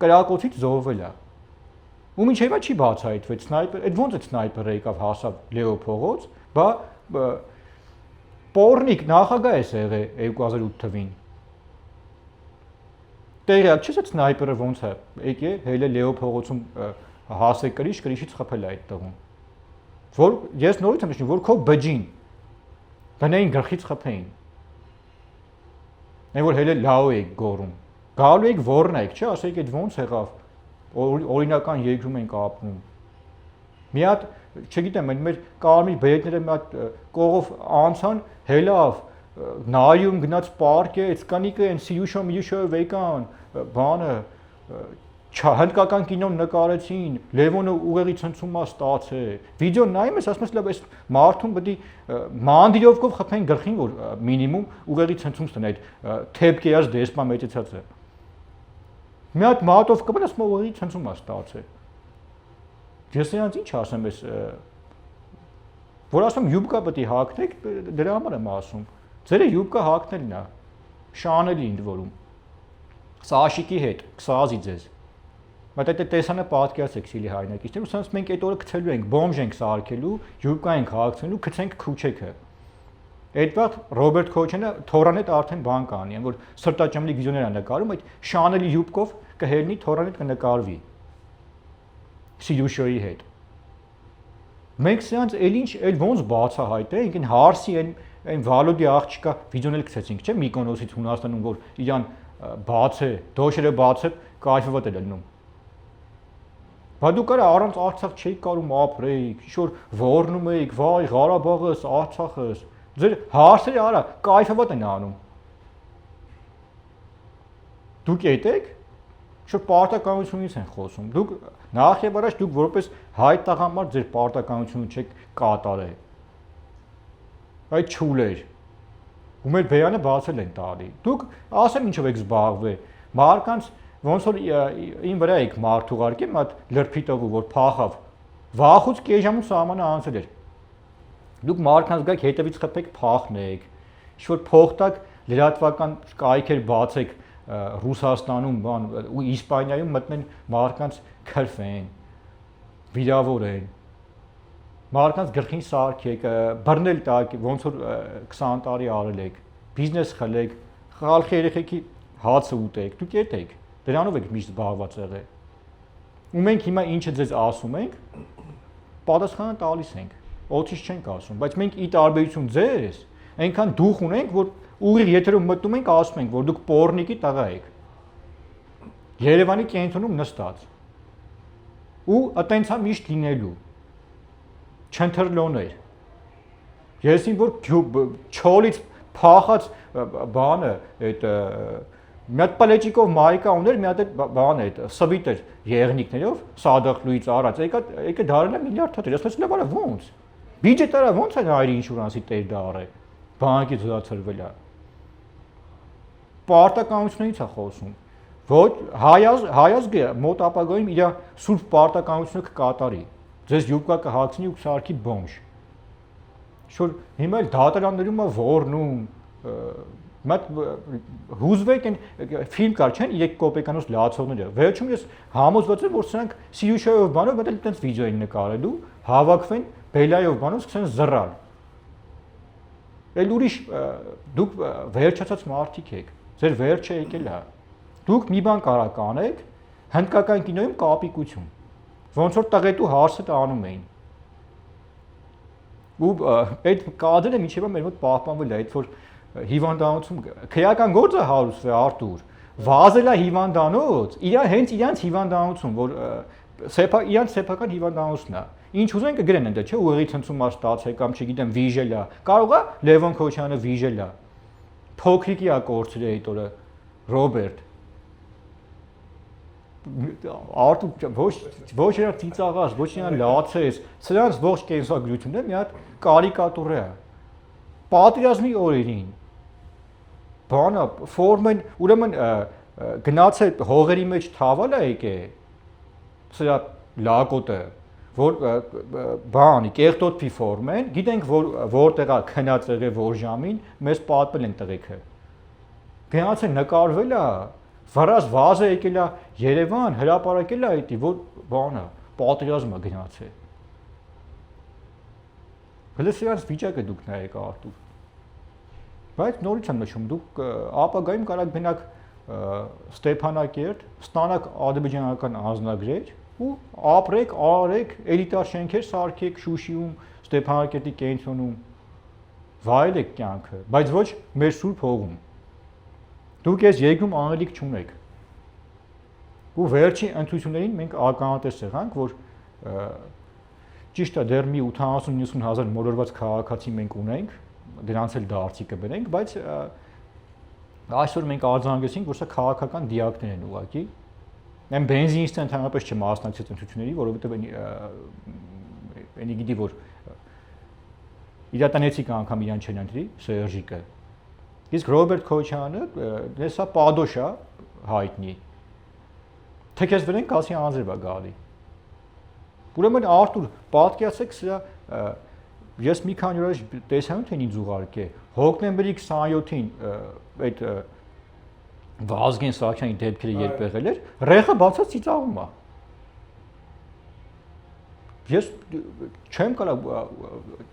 կրակոցից զոհվել է։ Ու մինչև չի բացահայտվեց սնայպեր, այդ ոնց է սնայպերը եկավ հասավ Լեո փողոց, բա Պորնիկ նախագահ է եղել 2008 թվին։ Տեղյակ չես այդ սնայպերը ոնց է եկե հելը Լեո փողոցում հասե կրիշից խփել է այդ տղուն։ Որ ես նորից եմ նշում, որ քո բջին դնեին գլխից խփեին։ Այն որ հելը լավ եք գորում։ Գալու եք ոռնայք, չէ, ասեք այդ ոնց եղավ։ Օրինական երկրում ենք ապրում։ Մի հատ, չգիտեմ, մեր կարմիր բերետները մի հատ կողով անցան, հելավ, նայում գնաց պարկ է, էցկանիկը են Սիրուշոյը վեկան, բանը, հնդկական կինոն նկարեցին, Լևոնը ուղեղի ցնցում է ստացել։ Վիդեոն նայում ես, ասում ես լավ, այս մարդուն պետք է մանդիրովկով խփեն գլխին, որ մինիմում ուղեղի ցնցում ստանա այդ թեփկեած դեսպա մեծացածը։ Մի հատ մատով կպեն, ասում է ուղեղի ցնցում է ստացել։ Ես նրանց ինչ ասեմ, ես որ ասում յուբկա պետք է հագնեք, դրա համար եմ ասում։ Ձերը յուբկա հագնելն է, շանելի ինձ որում։ Սա աշիկի հետ, կսազի ձեզ։ Բայց այդ տեսանը պատկերացեք սիրելի հայրենակիցներ, ուսանց մենք այդ օրը գցելու ենք, բոմժ ենք սարքելու, յուբկա ենք հագցնելու, գցենք քուչեքը։ Այդ վաղ Ռոբերտ Քոչյանը թորանետ արդեն բան կանի, որ սրտաճմլի վիդեոներ է նկարում, այդ շանելի յուբկով կհելնի թորանետ կնկարվի։ Սիրուշոյի հետ։ Մենք սրանց էլ ինչ, էլ ոնց բացահայտենք, այն հարսի այն Վալոդի աղջիկա վիդեոներ գցեցինք, չէ՞, Միկոնոսից Հունաստանում, որ իրան բաց է, դոշերը բաց է, կայֆված է լինում։ Բա դու կարա առանց Արցախ չէիք կարում ապրեիք, ինչ-որ ոռնում էիք, վայ, Ղարաբաղս, Արցախս, ձեր հարսերը արա, կայֆված են անում։ Դուք ետեք, շուտ պարտականությունից են խոսում։ Դուք նախ եւ առաջ դուք որպես հայ տղամարդ ձեր պարտականությունը չեք կատարել։ Այդ չուլեր։ Ու մեր բերանը բացել են տալի։ Դուք ասեմ ինչով եք զբաղվել։ Մարկանց ոնց որ ին վրա եք մարդ ուղարկել, մատ լրփի տղու, որ փախավ։ Վախուց կեժամու սահմանը անցել էր։ Դուք մարկանց գաք հետևից խփեք, փախնեք։ Ինչ որ փոխտակ լրատվական կայքեր բացեք Ռուսաստանում, ու Իսպանիայում մտնեն մարդկանց քրֆեն, վիրավորեն, մարդկանց գլխին սարքեք, բռնել տակ, ոնց որ 20 տարի արել եք, բիզնես խլեք, խալխի երեխեքի հացը ուտեք, դուք ետեք, դրանով եք միշտ զբաղված եղել։ Ու մենք հիմա ինչը ձեզ ասում ենք, պատասխանը տալիս ենք, օդից չենք ասում, բայց մենք ի տարբերություն ձեզ, այնքան դուխ ունենք, որ ուղիղ եթերում մտնում ենք, ասում ենք, որ դուք պոռնիկի տղա եք։ Երևանի կենտրոնում նստած։ Ու այտենց է միշտ լինելու։ Չընթրլոներ։ Եսին որ չոլից փախած բանը, այդ մի հատ պլեջիկով մայկա ուներ, մի հատ բան այդ սվիտ էր եղնիկներով, սադախլուից առած, եկե դարել է միլիարդ թաթեր, ասես լավ արա ոնց։ Բյուջետարա ոնց է հայրի ինշուրանսի տեր դարը։ Բանկից զորացրվել է։ Պարտականությունից է խոսում։ Ոչ հայազգը մոտ ապագայում իր սուրբ պարտականությունը կկատարի։ Ձեզ յուկա կհացնի ու կսարքի բոմժ։ Շուտ հիմա էլ դատարաններում է ворնում, մատ հուզվեք են ֆիլմ կար չեն 3 կոպեկանոց լացողները։ Վերջում ես համոզված եմ, որ սրանք սիյուշայով բանով մտել այդպես վիդեո են նկարելու, հավաքվեն, բելայով բանով սկսեն զռալ։ Էլ ուրիշ դուք վերջացած մարդիկ եք։ Ձեր վերջը եկել է։ Դուք մի բան կարա կանեք, հնդկական կինոյում կապիկություն։ Ոնց որ տղետու հարսը տանում էին։ Ու այդ կադրը միջև մեր մոտ պահպանվել է, այդ որ հիվանդանոցում քրեական գործը հարուստ է Արտուր։ Վազելա հիվանդանոց, հենց իրանց հիվանդանոցում, որ իրանց սեփական հիվանդանոցն է։ Ինչ ուզեն կգրեն ընդ, չէ՞, ուղղի ցնցում է ստացել կամ չգիտեմ վիժել է։ Կարող է Լևոն Քոչյանը վիժել է։ Փոքրիկի է կորցրել այդ օրը Ռոբերտ։ Արտուր ոչ իրա ծիծաղած, ոչ իրա լացես, սրանց ողջ կենսագրությունն է մի հատ կարիկատուր է։ Պատերազմի օրերին բանը ֆորմեն ուրեմն գնացել հողերի մեջ թավալ է եկե սրա լակոտը որ բանի կեղտոտ ֆորմեն գիտենք որտեղ է քնած եղել որ ժամին մեզ պատմել են տղեկը գնացել նկարվել է վրաս վազը եկել է Երևան հրապարակել է այդի որ բանը պատերազմը գնացել հələ սրանց վիճակը դուք նայեք Արտուր բայց նորից եմ նշում դուք ապագայում կարող գնաք Ստեփանակերտ ստանաք ադրբեջանական անձնագրեր ու ապրեք, արեք, էլիտար շենքեր սարքեք Շուշիում, Ստեփանակերտի կենտրոնում վայելեք կյանքը, բայց ոչ մեր սուրբ հողում։ Դուք այս երկրում անելիք չունեք։ Ու վերջի ընտրություններին մենք ականատես եղանք, որ ճիշտ է դեռ մի 80-90 հազար մոլորված քաղաքացի մենք ունենք, դրանց էլ դարձի կբերենք, բայց այսօր մենք արձանագրեցինք, որ սա քաղաքական դիակներ են ուղղակի։ Եմ բենզինիստը ընդհանրապես չմասնակցեց ընտրությունների, որովհետև այնի գիտի, որ իրատանեցիկ անգամ իրան չեն ընտրի, Սերժիկը։ Իսկ Ռոբերտ Քոչյանը, սա Պադոշ է հայտնի։ Թեքես վրեն կասի անձրև է գալի։ Ուրեմն Արտուր, պատկերացեք սրա ես մի քանի օր տեսանյութ են ինձ ուղարկե հոկտեմբերի 27-ին այդ Վազգեն Սահակյանի դեպքերը երբ եղել էր, ռեխը բացած ծիծաղում է։ Ես չեմ կարող,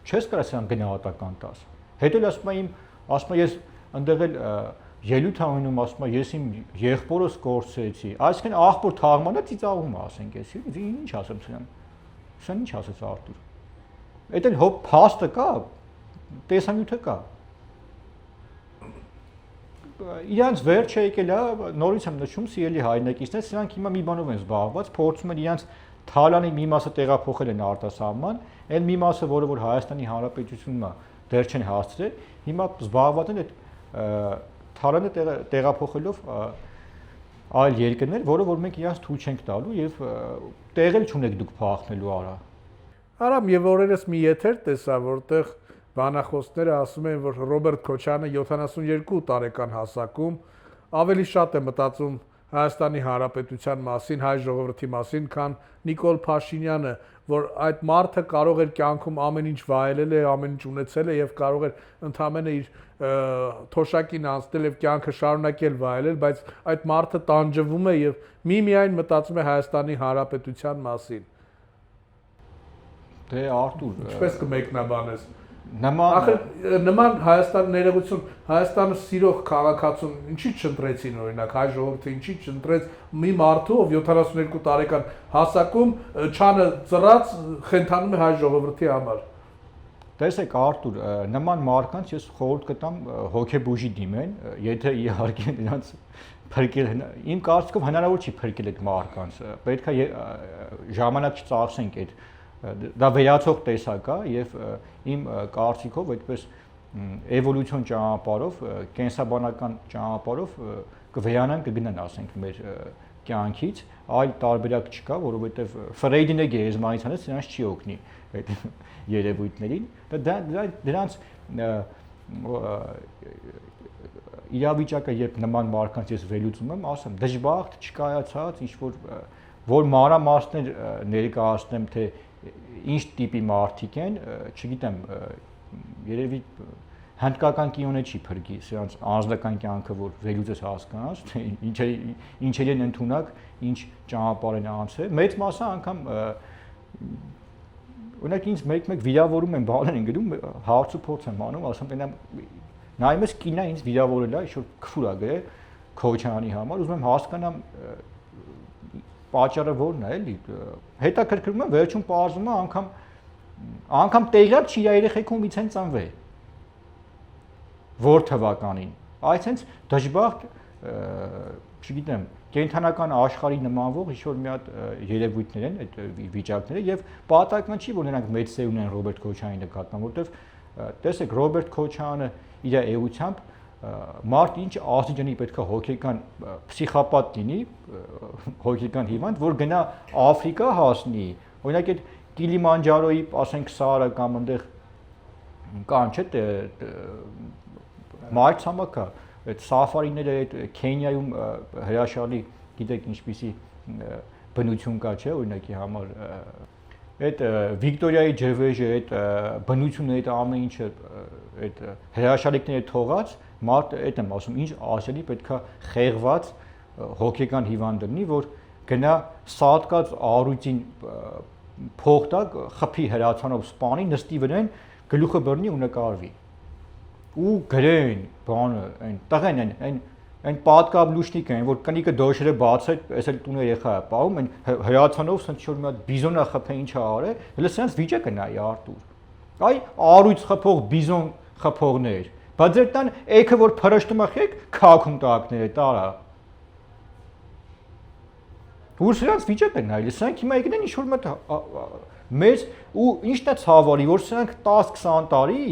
չես կարող սրան գնահատական տաս։ Հետո էլ ասում եմ ես ընդեղ էլ ելույթ ունենում, ասում եմ ես իմ եղբորս կորցրեցի։ Այսինքն աղբոր թաղմանը ծիծաղում է, ասենք ես, ինչ ասեմ սրան։ Սրան ինչ ասեց Արտուր։ Այդ էլ հոբ փաստը կա, տեսանյութը կա։ Իրանց վերջը եկել է, նորից եմ նշում, սիրելի հայրենակիցներ, սրանք հիմա մի բանով են զբաղված, փորձում են իրանց թալանի մի մասը տեղափոխել են արտասահման, այն մի մասը, որը որ Հայաստանի Հանրապետությունն է, դեռ չեն հասցրել, հիմա զբաղված են այդ թալանը տեղափոխելով այլ երկրներ, որը որ մենք իրանց թույլ չենք տալու եւ տեղել չունեք դուք փախնելու արա։ Արամ եւ օրերս մի եթեր տեսա, որտեղ բանախոսները ասում են, որ Ռոբերտ Քոչյանը 72 տարեկան հասակում ավելի շատ է մտածում Հայաստանի Հանրապետության մասին, հայ ժողովրդի մասին, քան Նիկոլ Փաշինյանը, որ այդ մարդը կարող էր կյանքում ամեն ինչ վայելել է, ամեն ինչ ունեցել է եւ կարող էր ընդամենը իր թոշակին անցնել եւ կյանքը շարունակել վայելել, բայց այդ մարդը տանջվում է եւ միայն մտածում է Հայաստանի Հանրապետության մասին։ Դե Արտուր, Ինչպես կմեկնաբանես։ նման Նման Հայաստանի ներողություն, Հայաստանը սիրող քաղաքացուն ինչի չընտրեցին օրինակ հայ ժողովուրդը ինչի չընտրեց մի մարդու, ով 72 տարեկան հասակում չանը ծռած խենթանում է հայ ժողովրդի համար։ Տեսեք Արտուր, նման մարկանց ես խորհուրդ կտամ հոգեբուժի դիմեն, եթե իհարկե նրանց փրկել իմ կարծիքով հնարավոր չի փրկել այդ մարկանց։ Պետք է ժամանակ չծախսենք այդ դա վերացող տեսակ է եւ իմ կարծիքով այդպես էվոլյուցիոն ճանապարհով, կենսաբանական ճանապարհով կվերանան կգնան, ասենք, մեր կյանքից, այլ տարբերակ չկա, որովհետեւ Ֆրեյդին է գերեզմանից հանեց, նրանց չի օգնի այդ երևույթներին։ Դրանց իրավիճակը երբ նման մարկանց ես վերլուծում եմ, ասեմ, դժբախտ, չկայացած, ինչ որ մանրամասներ ներկայացնեմ, թե ինչ տիպի մարդիկ են, չգիտեմ, երևի հնդկական կինոնը չի փրկի, սրանց անձնական կյանքը, որ վերլուծես հասկանաս, թե ինչեր են ընդունակ, ինչ ճանապարհ են անցել։ Մեծ մասը անգամ օրինակ ինձ մեկ վիրավորում են, բաներ են գրում, հարց ու փորձ եմ անում, ասում եմ, նայում ես կինա ինձ վիրավորել է, ինչ-որ քֆուր է գրել Քոչարյանի համար, ուզում եմ հասկանամ պատճառը որն է, էլի, հետաքրքրում է, վերջում պարզվում է անգամ տեղյակ չի իր երեխեքում ից են ծնվել, որ թվականին, այդ հենց դժբախտ, չգիտեմ, կենթանական աշխարհի նմանվող ինչ-որ մի հատ երևույթներ են այդ վիճակները եւ պատահական չի, որ նրանք մեծ սեր ունեն Ռոբերտ Քոչարյանի նկատմամբ, որովհետեւ տեսեք Ռոբերտ Քոչարյանը իր էությամբ մարդ ինչ աստիճանի պետք է հոգեկան պսիխոպատ լինի, հոգեկան հիվանդ, որ գնա Աֆրիկա հասնի, օրինակ այդ Կիլիմանջարոյի, ասենք, սարը կամ այնտեղ կան, չէ՞, մայրցամաքը, այդ սաֆարիները, այդ Քենիայում հրաշալի, գիտեք ինչպիսի բնություն կա, չէ՞, օրինակի համար այդ Վիկտորիայի ջրվեժը, այդ բնությունը, այդ ամեն ինչը, այդ հրաշալիքները թողած, մարդ այդ եմ ասում, ինչ ասելի պետքա խեղված հոգեկան հիվանդ լինի, որ գնա սատկած առույցին փող տա, խփի հրացանով սպանի, նստի վրան, գլուխը բռնի ու նկարվի։ Ու գրեն, բանը, այն տղեն այն պատկաբլուշնիկ են, որ կնիկը դոշերը բացել, այս էլ տունը երեխա է պահում, այն հրացանով սենց ինչ-որ մի հատ բիզոնա խփե ինչ է արել, հələ սենց վիճակը նայի Արտուր։ Այ առույց խփող բիզոն խփողներ, բայց ձեր տան էքը որ փրշտում է խեք, քաքում տակները տարա։ Ու սրանց վիճակը նայել, սրանք հիմա եկնեն ինչ-որ մի մեծ ու ինչն է ցավալի, որ սրանք 10-20 տարի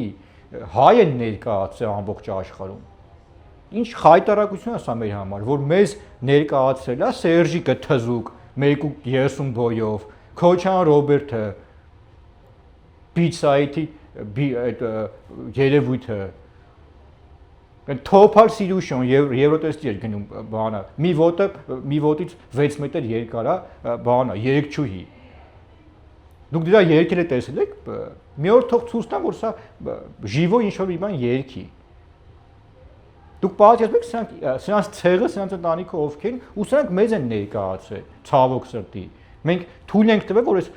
հայ են ներկայացել ամբողջ աշխարհում։ Ինչ խայտարակություն է սա մեր համար, որ մեզ ներկայացրել է Սերժիկը թզուկ 1.30 բոյով, Քոչարյան Ռոբերտը, Պիցայթի այդ երևույթը, Թոփալ Սիրուշոն Եվրոտեստի էր գնում բանը, մի ոտից 6 մետր երկար է, բանը, երեքչուհի։ Դուք դրա երգերը տեսել եք, մի օր թող ցույց տամ, որ սա ժիվո ինչ-որ մի բան երգի։ Դուք պատկերացնում եք սրանց ցեղը, սրանց ընտանիքը ովքեր են, ու սրանք մեզ են ներկայացրել, ցավոք սրտի։ Մենք թույլ ենք տվել, որ այս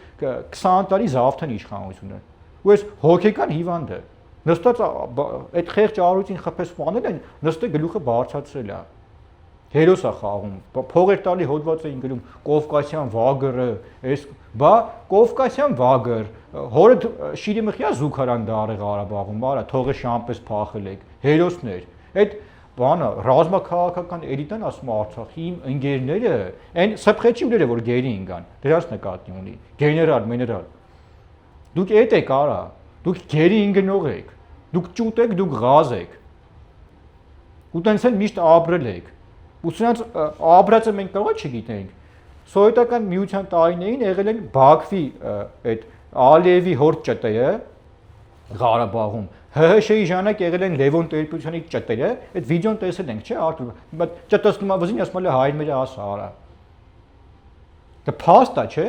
20 տարի զավթեն իշխանությունը։ Ու այս հոգեկան հիվանդը նստած այդ խեղճ առույցին խփես սպանել են, նստե գլուխը բարձրացրել է։ Հերոս է խաղում, փողեր տալի հոդված էին գրում Կովկասյան վագրը, այս բա Կովկասյան վագր, հորը Շիրիմխյա զուգարան դարը Ղարաբաղում, արա թողը շամպես փախել եք, հերոսներ։ Այդ բանը ռազմաքաղաքական էլիտան ասում Արցախի իմ ընկերները, այն սփխեչիները որ գերի ինգան, դրանց նկատի ունի, գեներալ, մեներալ։ Դուք էդ եք արա, դուք գերի ինգնող եք, դուք ճուտ եք, դուք ղազ եք։ Ու տենց էլ միշտ ապրել եք։ Ու սրանց ապրածը մենք կարող չգիտենք։ Սովետական միության տարիներին եղել են Բաքվի այդ Ալիևի հորդ ճտերը, Ղարաբաղում ՀՀՇ-ի ժամանակ եղել են Լևոն Տեր-Պետրոսյանի ճտերը, այդ վիդեոն տեսել ենք, չէ՞, Արտուր, բայց ճտսնում ա վզին, ասում է հայր մեր ասա արա։ Դա փաստ է, չէ՞։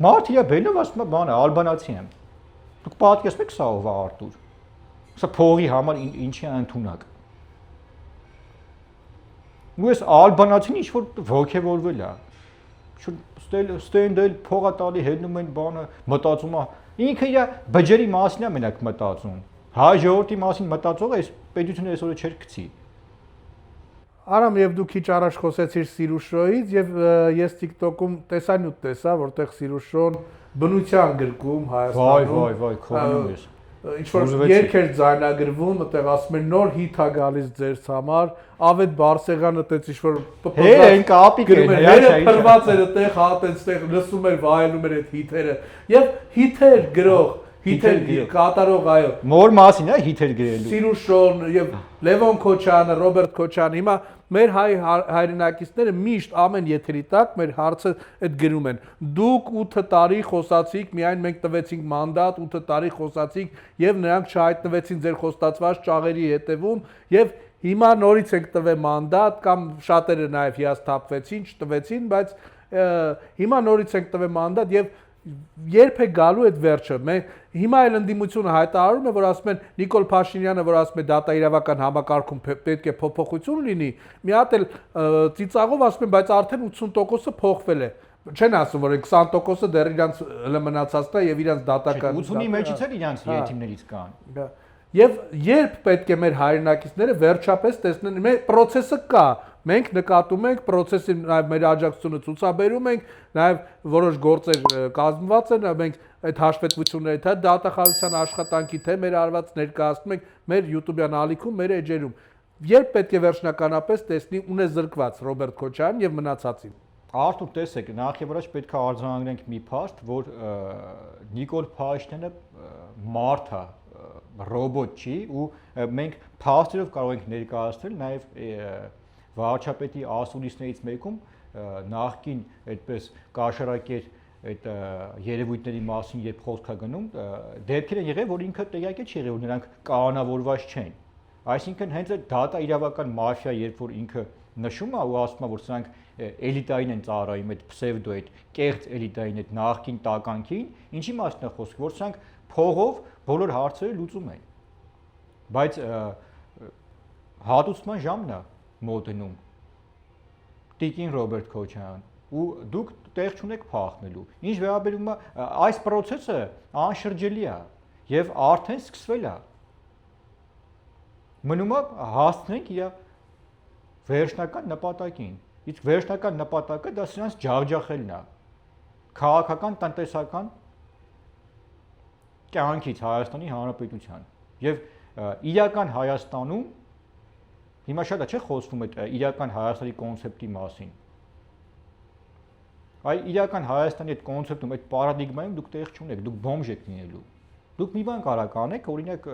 Մարդ իրա բելով ասում է բանը, ալբանացի եմ։ Դուք պատկերացնում եք սա ով է Արտուր։ Սա փողի համար ինչի է ընդունակ։ Ու այս ալբանացին ինչ որ ոգևորվել է։ Ստենդել փողա տալի հետնում են բանը, մտածում է ինքը իր բջերի մասին է մենակ մտածում։ Հայ ժողովրդի մասին մտածողը այս պետությունը այսօր չէր գցի։ Արամ, եւ դու քիչ առաջ խոսեցիր Սիրուշոյից եւ ես TikTok-ում տեսանյութ տեսա, որտեղ Սիրուշոն բնության գրկում Հայաստանում։ Վայ, քողնում ես։ Ինչ որ երգեր ձայնագրվում, այդտեղ ասում են նոր հիթ է գալիս ձեր համար, Ավետ Բարսեղյանը այդպես ինչ որ Հեն կապիկ են, հերը փրված էր այդտեղ, հա այդտեղ լսում էր, վայելում էր այդ հիթերը։ Եւ հիթեր գրող, հիթեր կատարող, այո։ Մոր մասին է հիթեր գրելու։ Սիրուշոն եւ Լևոն Քոչյանը, Ռոբերտ Քոչյանը, հիմա մեր հայ հայրենակիցները միշտ ամեն եթերի տակ մեր հարցը այդ գրում են։ Դուք 8 տարի խոսացիք, միայն մենք տվեցինք մանդատ, 8 տարի խոսացիք եւ նրանք չհայտնվեցին ձեր խոստացված ճաղերի հետևում եւ հիմա նորից ենք տվել մանդատ կամ շատերը նաեւ հիասթափվեցին, չտվեցին, բայց հիմա նորից ենք տվել մանդատ եւ երբ է գալու այդ վերջը։ Մենք հիմա այլ ընդդիմությունը հայտարարում է, որ ասում են Նիկոլ Փաշինյանը, որ ասում է դատաիրավական համակարգում պետք է փոփոխություն լինի, մի հատ էլ ծիծաղով ասում են, բայց արդեն 80%-ը փոխվել է։ Չեն ասում, որ 20%-ը դեռ իրանց մնացածն է եւ իրանց դատական 80-ի մեջից էլ իրանց յետիմներից կան։ Եվ երբ պետք է մեր հայրենակիցները վերջապես տեսնեն, մեր process-ը կա, մենք նկատում ենք process-ի նաև մեր աջակցությունը ցուցաբերում ենք, նաև որոշ գործեր կազմված են, մենք այդ հաշվետվությունները թե դատախազության աշխատանքի թե մեր արված ներկայացնում ենք մեր YouTube-յան ալիքում, մեր էջերում։ Երբ պետք է վերջնականապես տեսնի ունե զրկված Ռոբերտ Քոչարյանն եւ մնացածին։ Արտուր, տեսեք, նախ եւ առաջ պետք է արձանագրենք մի փաստ, որ Նիկոլ Փաշինյանը մարդ է, ռոբոտ չի ու մենք փաստերով կարող ենք ներկայացնել նաև վարչապետի ասուլիսներից մեկում նախքին այդպես կաշառակեր այդ երևույթների մասին երբ խոսք է գնում դեպքեր են եղել որ ինքը տեղյակ չի եղել որ նրանք կանոնավորված չեն այսինքն հենց այդ դատա իրավական մաֆիա երբ որ ինքը նշում է ու ասում է որ սրանք էլիտային են ծառայում այդ պսևդո այդ կեղծ էլիտային այդ նախքին տականքին ինչի մասին է խոսքը որ սրանք փողով բոլոր հարցերը լուծում են բայց հատուցման ժամն է մոտենում Տիկին Ռոբերտ Քոչարյան ու դուք տեղ չունեք փախնելու ինչ վերաբերում է այս process-ը անշրջելի է եւ արդեն սկսվել է մնում է հասցնենք իր վերջնական նպատակին իսկ վերջնական նպատակը դա սրանց ջախջախելն է քաղաքական տնտեսական կյանքից Հայաստանի Հանրապետության եւ իրական Հայաստանում հիմա շատ է չէ խոսվում այդ իրական Հայաստանի կոնցեպտի մասին այ իրական Հայաստանի այդ կոնցեպտում այդ պարադիգմայում դուք տեղ չունեք դուք բոմժ եք լինելու դուք մի բան կարող անեք օրինակ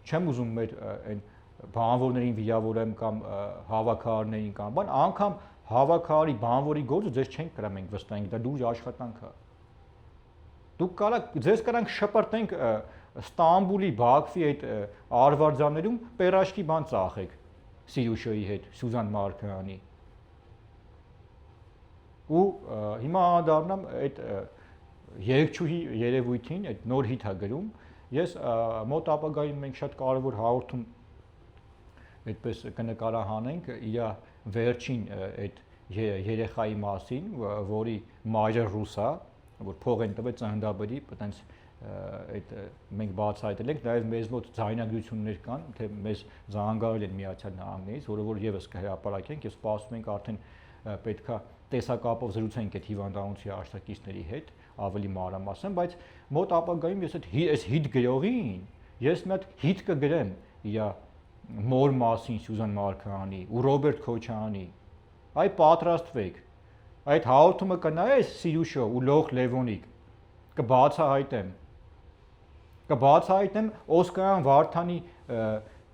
չեմ ուզում մեր այն բանվորներին վիրավորեմ կամ հավաքարարներին կամ բան անգամ հավաքարարի բանվորի գործը ձեզ չենք կրա մենք վստահենք դա լուրջ աշխատանք է դուք կարող ձեզ կրանք շպրտենք Ստամբուլի Բաքվի այդ արվարձաններում պերաշկի բան ծախեք Սիրուշոյի հետ Սյուզան Մարկարյանի ու հիմա անդառնամ այդ երգչուհի երևույթին այդ նոր հիթ է գրում ես մոտ ապագայում մենք շատ կարևոր հաղորդում այդպես կնկարահանենք իր վերջին այդ երեխայի մասին որի մայրը ռուս է որ փող են տվել ծննդաբերի այտենց այդ մենք բացահայտել ենք նաև մեզ մոտ ձայնագրություններ կան թե մեզ զանգարել են Միացյալ Նահանգներից որը որ եւս կհրապարակենք եւ սպասում ենք արդեն պետքա տեսակապով զրուցենք այդ հիվանդանոցի աշտարակիցների հետ ավելի մանրամասն բայց մոտ ապագայում ես այս հիթ գրողին ես մի հատ հիթ կգրեմ իր մոր մասին Սյուզան Մարկարյանի ու Ռոբերտ Քոչարյանի այ պատրաստվեք այդ հաղորդումը կնայես Սիրուշո ու Լոխ Լևոնիկ կբացահայտեմ Օսկարյան Վարդանի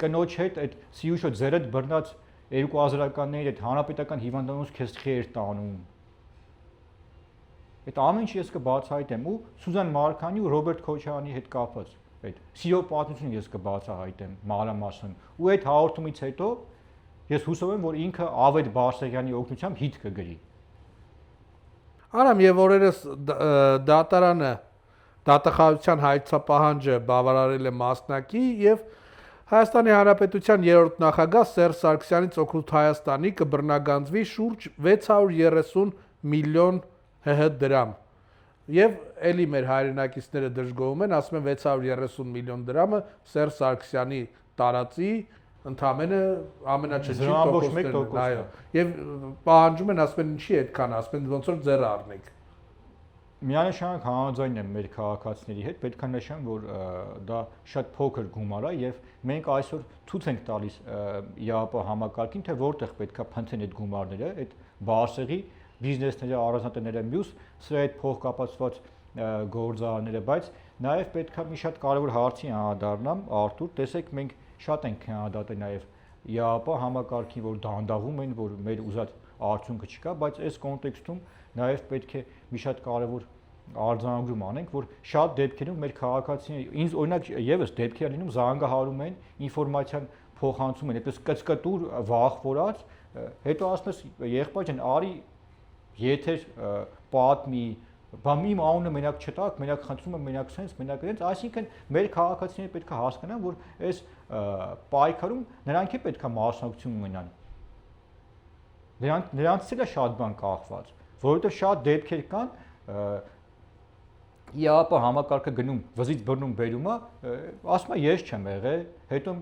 կնոջ հետ այդ Սիրուշո ձերդ բռնած 2000-ականների այդ հանրապետական հիվանդանոց քեզ խեր տանում Այդ ամեն ինչ ես կբացահայտեմ ու Սուզան Մարկանի ու Ռոբերտ Քոչարյանի հետ կապված այդ սիրո պատմությունը ես կբացահայտեմ մանրամասն ու այդ հաղորդումից հետո ես հուսով եմ, որ ինքը Ավետ Բարսեղյանի օգնությամբ հիթ կգրի։ Արամ եւ օրերս դատարանը դատախազության հայցապահանջը բավարարել է մասնակի եւ Հայաստանի Հանրապետության երրորդ նախագահ Սերժ Սարգսյանից օգուտ Հայաստանի կբռնագանձվի շուրջ 630 միլիոն ՀՀ դրամ։ Եվ էլի մեր հայրենակիցները դժգոհում են, ասում են 630 միլիոն դրամը Սերժ Սարգսյանի տարածի ընդամենը ամենաչնչին տոկոսներն, այո։ Եվ պահանջում են, ասում են ինչի այդքան, ասում են ոնց որ ձեռ առնեք։ Միանշանակ համաձայն եմ մեր քաղաքացիների հետ, պետք է նշեմ, որ դա շատ փոքր գումար է եւ մենք այսօր ցույց ենք տալիս ԵԱՊ համակարգին, թե որտեղ պետք է փնտրեն այդ գումարները, այդ Բարսեղի բիզնեսները, առանձնատները, մյուս սրա հետ փոխկապակցված գործարանները, բայց նաեւ պետք է մի շատ կարևոր հարցի անդրադառնամ, Արտուր, տեսեք, մենք շատ ենք քննադատել նաեւ ԵԱՊ համակարգին, որ դանդաղում են, որ մեր ուզած արդյունքը չկա, բայց այս կոնտեքստում նաև պետք է մի շատ կարևոր արձանագրում անենք, որ շատ դեպքերում մեր քաղաքացիները, ինձ օրինակ եւս դեպքեր լինում զանգահարում են, ինֆորմացիան փոխանցում են, այդպես կծկտուր վախվորած, հետո ասում ես եղբայր ջան, արի եթեր պատմի, բամ իմ անունը մենակ չտակ, մենակ խնդրում եմ, մենակ sense, մենակ այնց, այսինքն մեր քաղաքացիները պետք է հասկանան, որ այս պայքարում նրանք է պետք է մասնակցություն ունենան։ Նրանցից էլ է շատ բան կախված, որովհետև շատ դեպքեր կան, ԵԱՊ համակարգը գնում, վզից բռնում բերում է, ասում է ես չեմ եղել, հետո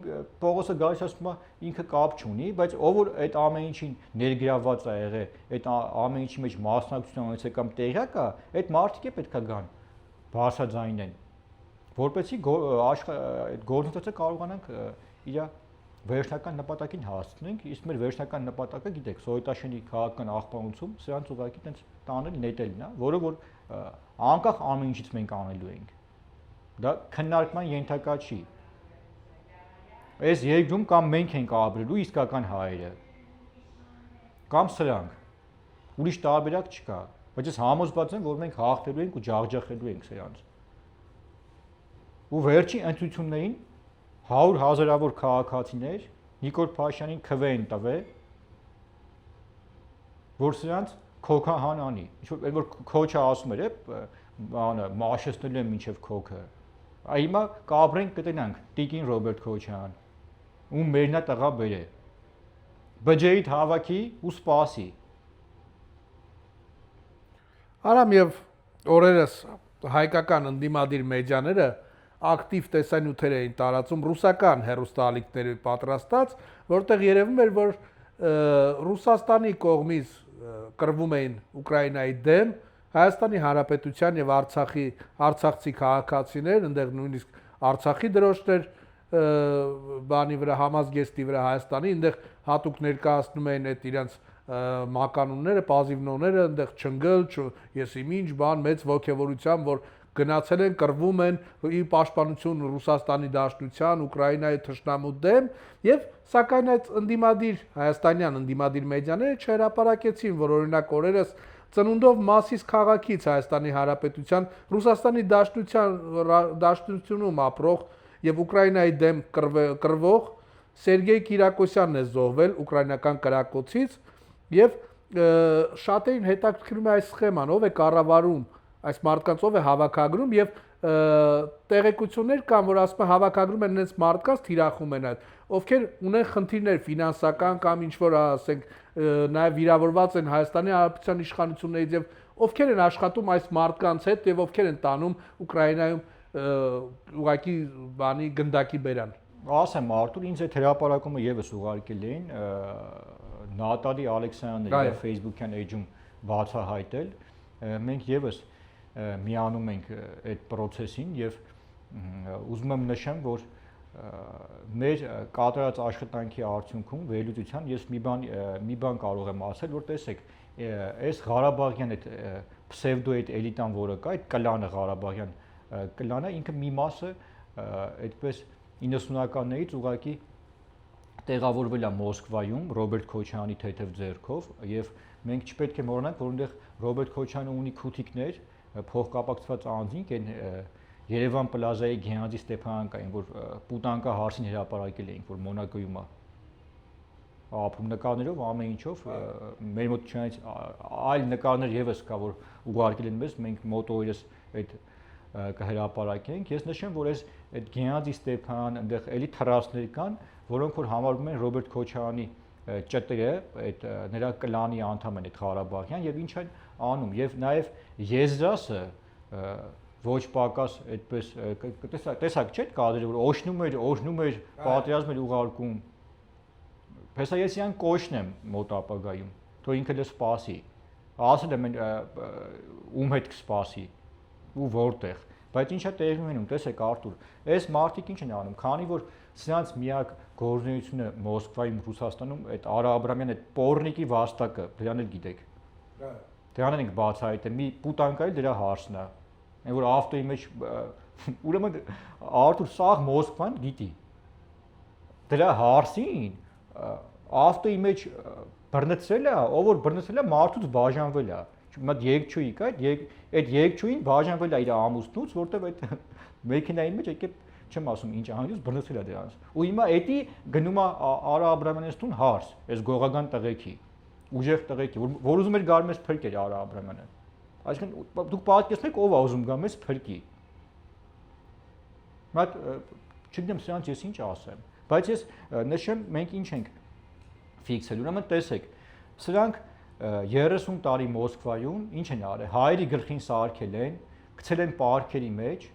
Պողոսը գալիս ասում է ինքը կապ չունի, բայց ով որ այդ ամեն ինչին ներգրավված է եղել, այդ ամեն ինչի մեջ մասնակցություն ունեցել կամ տեղյակ է, այդ մարդիկ է պետք է գան, բարձրաձայնեն, որպեսզի այդ գործընթացը կարողանանք իր վերջնական նպատակին հասցնենք, իսկ մեր վերջնական նպատակը, գիտեք, Սովետաշենի քաղաքական աղբանոցում սրանց ուղղակի տենց տանել, նետելն է, որը որ անկախ ամեն ինչից մենք անելու ենք։ Դա քննարկման ենթակա չի։ Այս երկրում կամ մենք ենք ապրելու իսկական հայերը, կամ սրանք։ Ուրիշ տարբերակ չկա, բայց ես համոզված եմ, որ մենք հաղթելու ենք ու ջախջախելու ենք սրանց։ Ու վերջի ընտրություններին 100 հազարավոր քաղաքացիներ Նիկոլ Փաշյանին քվե են տվել, որ սրանց քոքահան անի։ Ինչ որ քոչը ասում էր, մաշեցնելու եմ մինչև քոքը։ Հիմա կապրենք կտնանք Տիկին Ռոբերտ Քոչարյան, ու մերնա տղա բերե։ Բջջեիդ հավաքի ու սպասի։ Արամ եւ օրերս հայկական ընդդիմադիր մեդիաները ակտիվ տեսանյութեր էին տարածում ռուսական հեռուստաալիքների պատրաստած, որտեղ երևում էր, որ Ռուսաստանի կողմից կռվում էին Ուկրաինայի դեմ Հայաստանի Հանրապետության եւ Արցախցի քաղաքացիներ, այնտեղ նույնիսկ Արցախի դրոշներ բանի վրա, համազգեստի վրա Հայաստանի, այնտեղ հատուկ ներկայացնում էին այդ իրենց մականունները, պազիվնոները, այնտեղ չնգլ, ես ինչ բան մեծ ոգևորությամբ, որ գնացել են, կռվում են ի պաշտպանություն Ռուսաստանի Դաշնության, Ուկրաինայի թշնամու դեմ եւ սակայն այդ ընդդիմադիր հայաստանյան ընդդիմադիր մեդիաները չհրապարակեցին, որ օրինակ օրերս ծնունդով Մասիս քաղաքից Հայաստանի Հանրապետության Ռուսաստանի Դաշնությունում ապրող եւ Ուկրաինայի դեմ կռվող Սերգեյ Կիրակոսյանն է զոհվել ուկրաինական կրակոցից եւ շատերին հետաքրքրում է այս սխեման, ով է կառավարում այս մարդկանց, ով է հավաքագրում եւ տեղեկություններ կան, որ ասում են հավաքագրում են այնց մարդկանց, թիրախում են այդ, ովքեր ունեն խնդիրներ ֆինանսական կամ ինչ որ ասենք նաեւ վիրավորված են Հայաստանի Հանրապետության իշխանություններից եւ ովքեր են աշխատում այս մարդկանց հետ եւ ովքեր են տանում Ուկրաինայում ուղակի բանի գնդակի բերան։ Ասեմ Արտուր, ինձ այդ հրապարակումը եւս ուղարկել էին Նատալի Ալեքսանյանը իր Facebook-յան էջում բացահայտել, մենք եւս միանում ենք այդ process-ին եւ ուզում եմ նշեմ, որ մեր կատարած աշխատանքի արդյունքում վերլուծության ես մի բան կարող եմ ասել, որ տեսեք, այս Ղարաբաղյան այդ պսևդո այդ էլիտան, որը կա, այդ կլանը Ղարաբաղյան կլանը, ինքը մի մասը այդպես 90-ականներից ուղղակի տեղավորվել է Մոսկվայում Ռոբերտ Քոչարյանի թեթև ձեռքով եւ մենք չպետք է մոռանանք, որ այնտեղ Ռոբերտ Քոչյանը ունի քութիկներ փոխկապակցված անձինք այն Երևան պլազայի Գենադի Ստեփանակային, որ պուտանկա հարցին հրապարակել էին, որ Մոնակոյում է ապրում նկարներով ամեն ինչով մեր մոտ չնայած այլ նկարներ եւս կա, որ ուղարկել են մեզ, մենք մոտորես այդ կհրապարակենք։ Ես նշեմ, որ այդ Գենադի Ստեփան այնտեղ էլի թրասներ կան, որոնք որ համարվում են Ռոբերտ Քոչյանի ճտերը, այդ նրա կլանի անդամ են այդ Ղարաբաղյան եւ ինչ են անում եւ նաեւ Եզրասը ոչ պակաս այդպես տեսակ չէ՞ կադրը, որ օշնում էր պատերազմ էր ուղարկում։ Փեսայեսյան կոշն եմ մոտ ապագայում, թող ինքը դե սպասի։ Ասել եմ ում հետ կսպասի ու որտեղ։ Բայց ինչա տեղի ունենում, տեսեք Արտուր, այս մարդիկ ինչ են անում, քանի որ սրանց միակ գործունեությունը Մոսկվայում, Ռուսաստանում այդ Արա Աբրամյան այդ պորնիկի վաստակը, դրան էլ գիտեք։ Դրան ենք բացահայտել, մի պուտանկայի դրա հարցն է։ Այն որ ավտոյի մեջ ուրեմն Արտուր սաղ Մոսկվան գիտի։ Դրա հարցին ավտոյի մեջ բռնցել է, ով որ բռնցել է մարդուց բաժանվել է։ Մատ երկչույի կա, այդ երկչույին բաժանվել է իր ամուսնուց, որտեվ այդ մեքենայի մեջ եկել չեմ ասում ինչ ահանգից բռնցել է դրանց։ Ու հիմա էդի գնում է Արա Աբրամյանից տուն հարց, այս գողական տղեկի, ուժեղ տղեկի, որ ուզում էր գալ մեզ փրկել Արա Աբրամյանը։ Այսինքն դուք պատկերացնեք ով է ուզում գա մեզ փրկի։ Մատ չգիտեմ սրանց ես ինչ ասեմ, բայց ես նշեմ մենք ինչ ենք ֆիքսել, ուրեմն տեսեք, սրանք 30 տարի Մոսկվայում ինչ են արել, հայերի գլխին սարքել են, գցել են պարկերի մեջ,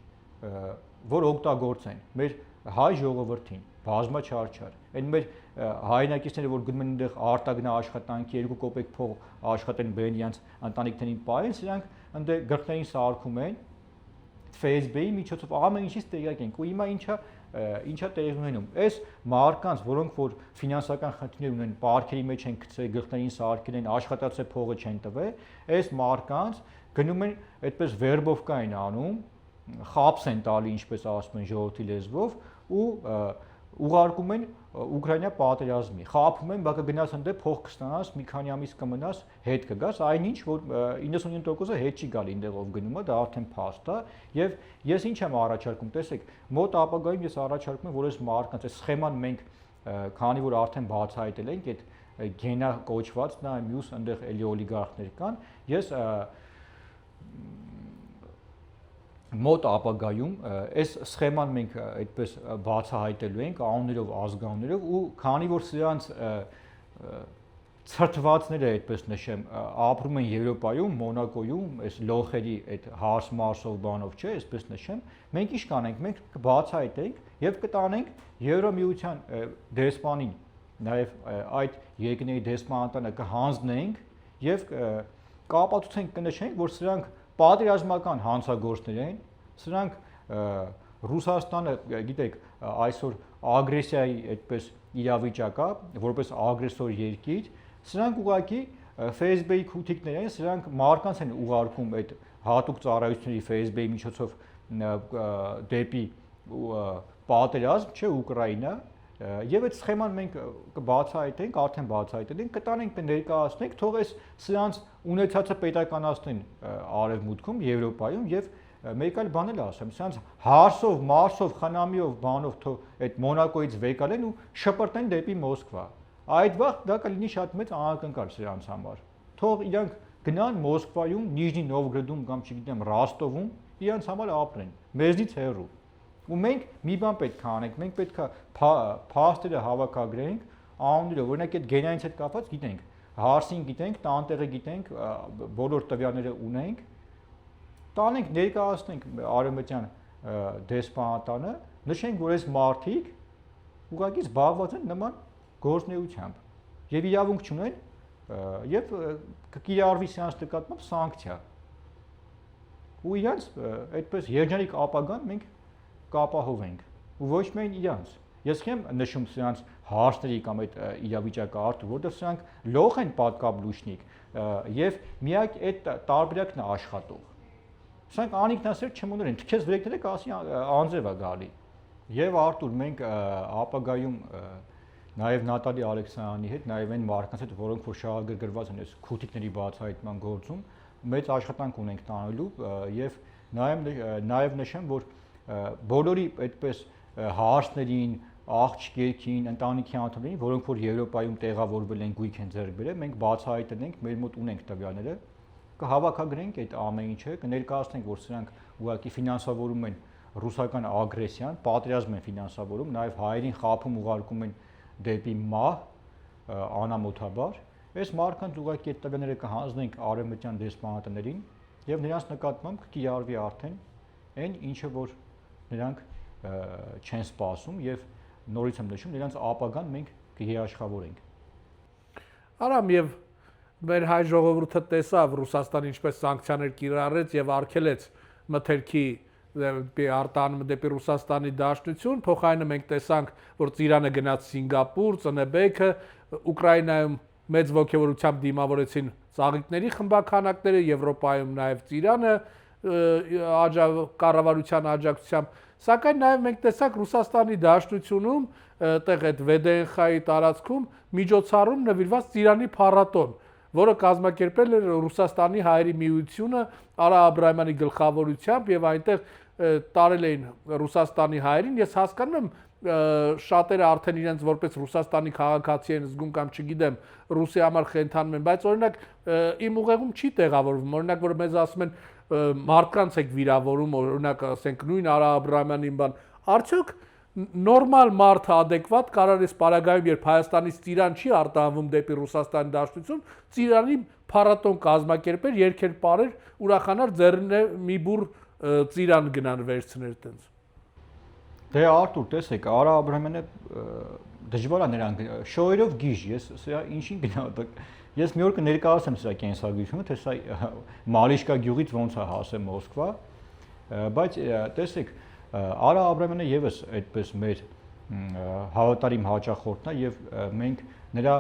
որ օգտագործեն մեր հայ ժողովրդին, բազմաչարչար։ Այն մեր հայրենակիցները, որ գնում են այնտեղ արտագնա աշխատանքի 2 կոպեկ փող աշխատեն բերեն իրենց ընտանիքներին պահեն, սրանք այնտեղ գլխներին սարքում են Facebook-ի միջոցով ամեն ինչից տեղյակ ենք։ Ու հիմա ինչա տեղի ունենում։ Այս մարկանց, որոնք որ ֆինանսական խնդիրներ ունեն, պարկերի մեջ են գցել, գլխներին սարքել են, աշխատացել փողը չեն տվել, այս մարկանց գնում են այդպես վերբովկա են անում, խապս են տալի, ինչպես ասում են ժողովրդի լեզվով, ու ուղարկում են Ուկրաինա պատերազմի, խափում են, բակը գնաս այնտեղ փող կստանաս, մի քանի ամիս կմնաս, հետ կգաս, այնինչ որ 99%-ը հետ չի գալի այնտեղով գնում է, դա արդեն փաստ է, եւ ես ինչ եմ առաջարկում, տեսեք, մոտ ապագայում ես առաջարկում եմ, որ այս մարկանց, այս սխեման մենք քանի որ արդեն բացահայտել ենք, այդ գենա կոչված, նա մյուս այնտեղ էլի օլիգարխներ կան, ես մոտ ապագայում այս սխեման մենք այդպես բացահայտելու ենք անուններով, ազգանուններով ու քանի որ սրանց ցրտվածները այդպես նշեմ ապրում են Եվրոպայում, Մոնակոյում, այս լոխերի այդ հարս մարսով բանով չէ, այսպես նշեմ, մենք ինչ կանենք, մենք կբացահայտենք եւ կտանենք Եվրոմիության դեսպանին, նաեւ այդ երկրների դեսպանատանը կհանձնենք եւ կապացուցենք կնշենք, որ սրանք պատերազմական հանցագործներ են, սրանք Ռուսաստանը, գիտեք, այսօր ագրեսիայի այդպես իրավիճակ է, որպես ագրեսոր երկիր, սրանք ուղղակի Facebook-ի քութիկներ են, սրանք մարկանց են ուղարկում այդ հատուկ ծառայությունների Facebook-ի միջոցով դեպի պատերազմ, չէ, Ուկրաինա, եւ այդ սխեման մենք կբացահայտենք, արդեն բացահայտել ենք, կտանենք, կներկայացնենք, թող այս սրանց ունեցածը պետականացնեն արևմուտքում, Եվրոպայում եւ մեկ այլ բան էլ ասեմ, սրանց հարսով, մարսով, խնամիով, բանով թող այդ Մոնակոյից վեկալեն ու շպրտեն դեպի Մոսկվա։ Այդ վաղ դա կլինի շատ մեծ անակնկալ սրանց համար։ Թող իրանք գնան Մոսկվայում, Նիժնի Նովգրոդում կամ չգիտեմ Ռոստովում, իրանց համար ապրեն, մեզնից հեռու։ Ու մենք մի բան պետք է անենք, մենք պետք է փաստերը հավաքագրենք, անունները, օրինակ այդ գենայից հետ կապված գիտենք, հարսին գիտենք, տանտեղը գիտենք, բոլոր տվյալները ունենք, տանենք ներկայացնենք արևմտյան դեսպանատանը, նշենք, որ այս մարդիկ ուղղակի զբաղված են նման գործունեությամբ եւ իրավունք չունեն եւ կկիրառվի սրանց նկատմամբ սանկցիա։ Ու իրանց այդպես երջանիկ ապագան մենք կապահովենք ու ոչ միայն իրանց։ Ես չեմ նշում սրանց հարցների կամ այդ իրավիճակը արդյոք, որտեղ սրանք լող են պատկաբլուշնիկ եւ միակ այդ տարբերակն է աշխատող։ Սրանք անինքնասեր չմոներ են, թքես վրեկները կասի անձև է գալի։ Եվ Արտուր մենք ապագայում նաեւ Նատալի Ալեքսանյանի հետ, նաեւ այն մարկանց հետ, որոնք որ շահագրգռված են այս քութիկների բացահայտման գործում, մեծ աշխատանք ունենք տանելու եւ նաեւ նշեմ, որ բոլորի այդպես հարցներին, աղջիկներին, ընտանիքի անդամներին, որոնք որ Եվրոպայում տեղավորվել են, գույք են ձեռք բերել, մենք բացահայտենք, մեր մոտ ունենք տվյալները, կհավաքագրենք այդ ամեն ինչը, կներկայացնենք, որ սրանք ուղղակի ֆինանսավորում են ռուսական ագրեսիան, պատերազմ են ֆինանսավորում, նաեւ հայերին խաբում ուղարկում են դեպի մահ, անամոթաբար։ Այս մարդկանց ուղղակի այդ տվյալները կհանձնենք արևմտյան դեսպանատներին եւ նրանց նկատմամբ կկիրառվի արդեն այն ինչը որ նրանք չեն սպասում եւ նորից եմ նշում նրանց ապագան մենք կհիաշխավորենք։ Արամ եւ մեր հայ ժողովուրդը տեսավ Ռուսաստանը ինչպես սանկցիաներ կիրառեց եւ արգելեց մթերքի արտանում դեպի Ռուսաստանի դաշնություն, փոխարենը մենք տեսանք, որ Ծիրանը գնաց Սինգապուր, Ծնեբեքը, Ուկրաինայում մեծ ոգևորությամբ դիմավորեցին ծաղիկների խմբականակները, Եվրոպայում նաև Ծիրանը կառավարության աջակցությամբ, սակայն նաև մենք տեսանք Ռուսաստանի դաշնությունում, տեղ այդ VDNХ-ի տարածքում միջոցառում նվիրված Ծիրանի փառատոն, որը կազմակերպել էր Ռուսաստանի հայերի միությունը Արա Աբրահամյանի գլխավորությամբ եւ այնտեղ տարել էին Ռուսաստանի հայերին, ես հասկանում եմ շատերը արդեն իրենց որպես Ռուսաստանի քաղաքացի են զգում կամ չգիտեմ ռուսի համար խենթանում են, բայց օրինակ իմ ուղեղում չի տեղավորվում, օրինակ որ մեզ ասում են մարդկանց եք վիրավորում, օրինակ ասենք նույն Արա Աբրահամյանին բան, արդյոք նորմալ մարդը adekvat կարող է սպարագայում, երբ Հայաստանից Ծիրան չի արտահանվում դեպի Ռուսաստանի դաշնություն, Ծիրանի փառատոն կազմակերպել, երգեր պարեր, ուրախանար ձեռն մի բուռ Ծիրան գնան վերցներ տենց։ Դե Արտուր, տեսեք, Արա Աբրահամյանը դժվար է նրան շոյերով գիժ, ես սա ինչին գնահատակ։ Ես մի օր կներկայացեմ սրա կենսագրությունը, թե սա Մարիշկա գյուղից ոնց է հասել Մոսկվա, բայց տեսեք, Արա Աբրահամյանը եւս այդպես մեր հավատարիմ հաճախորդն է եւ մենք նրա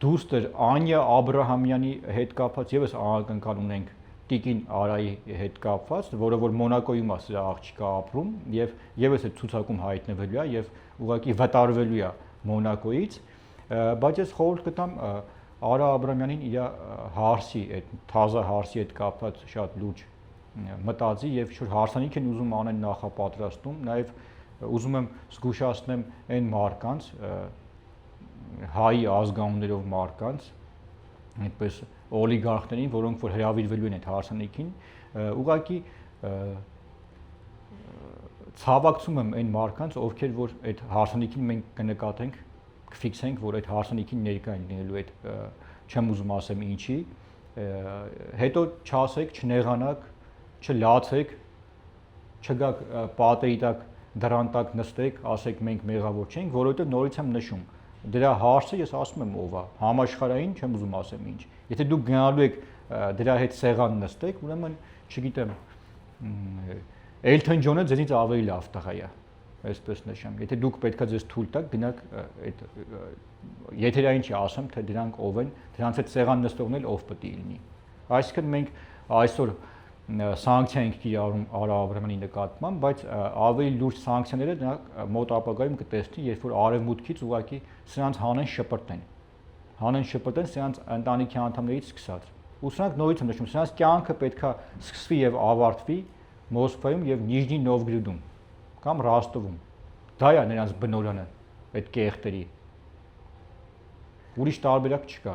դուստր Անյա Աբրահամյանի հետ կապված եւս անակնկալ ունենք Տիկին Արայի հետ կապված, որը որ Մոնակոյում է սրա աղջիկը ապրում եւ եւս այդ ցուցակում հայտնվելու է եւ ուղղակի վտարվելու է Մոնակոյից, բայց ես խորհուրդ կտամ Արա Աբրահամյանին իր հարսի, այդ թազա հարսի հետ կապված շատ լուրջ մտածի եւ ինչ որ հարսանիք են ուզում անեն նախապատրաստում, նաեւ ուզում եմ զգուշացնեմ այն մարդկանց, հայ ազգանուններով մարդկանց, այդպես օլիգարխներին, որոնք որ հրավիրվելու են այդ հարսանիքին, ուղղակի ցավակցում եմ այն մարդկանց, ովքեր որ այդ հարսանիքին մենք կնկատենք, կֆիքսենք, որ այդ հարսանիքին ներկա են լինելու այդ չեմ ուզում ասեմ ինչի, հետո չասեք, չնեղանաք, չլացեք, չգաք պատերի տակ դրան տակ նստեք, ասեք մենք մեղավոր չենք, որովհետև նորից եմ նշում, դրա հարցը ես ասում եմ ով է, համաշխարհային չեմ ուզում ասեմ ինչ։ Եթե դուք գնալու եք դրա հետ սեղան նստեք, ուրեմն չգիտեմ, Էլթոն Ջոնը ձեզից ավելի լավ տղա է, այսպես նշեմ։ Եթե դուք պետքա ձեզ թույլ տաք, գնաք այդ եթերային չի ասեմ, թե դրանք ով են, դրանց հետ սեղան նստողն էլ ով պետք է լինի։ Այսինքն մենք այսօր սանկցիա ենք կիրառում Արա Աբրահամյանի նկատմամբ, բայց ավելի լուրջ սանկցիաները նա մոտ ապագայում կտեսնի, երբ որ արևմուտքից ուղղակի սրանց հանեն շպրտեն սրանց ընտանիքի անդամներից սկսած։ Ու սրանք նորից եմ նշում, սրանց կյանքը պետքա սկսվի եւ ավարտվի Մոսկվայում եւ Նիժնի Նովգրոդում կամ Ռոստովում։ Դա է նրանց բնօրյանը, այդ կեղտերի։ Ուրիշ տարբերակ չկա։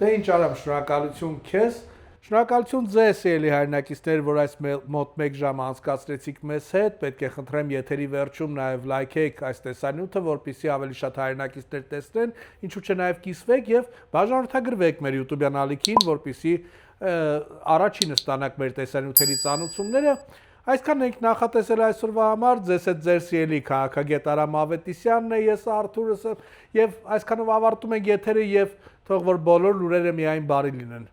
Դե ինչ արամ, շնորհակալություն քեզ։ Շնորհակալություն ձեզ ելի հայրենակիցներ, որ այս մոտ 1 ժամ անցկացրեցիք մեզ հետ, պետք է խնդրեմ եթերի վերջում նաև լայքեք այս տեսանյութը, որպեսզի ավելի շատ հայրենակիցներ տեսնեն, ինչու՞ չէ նաև կիսվեք եւ բաժանորդագրվեք մեր YouTube-յան ալիքին, որպեսզի առաջինը ստանաք մեր տեսանյութերի ծանուցումները։ Այսքան ենք նախատեսել այսօրվա համար, ձեզ հետ ձեր սիրելի քաղաքագետ Արամ Ավետիսյանն է, ես Արթուրս եմ եւ այսքանով ավարտում ենք եթերը եւ թող որ բոլոր լուրերը միայն բարի լինեն։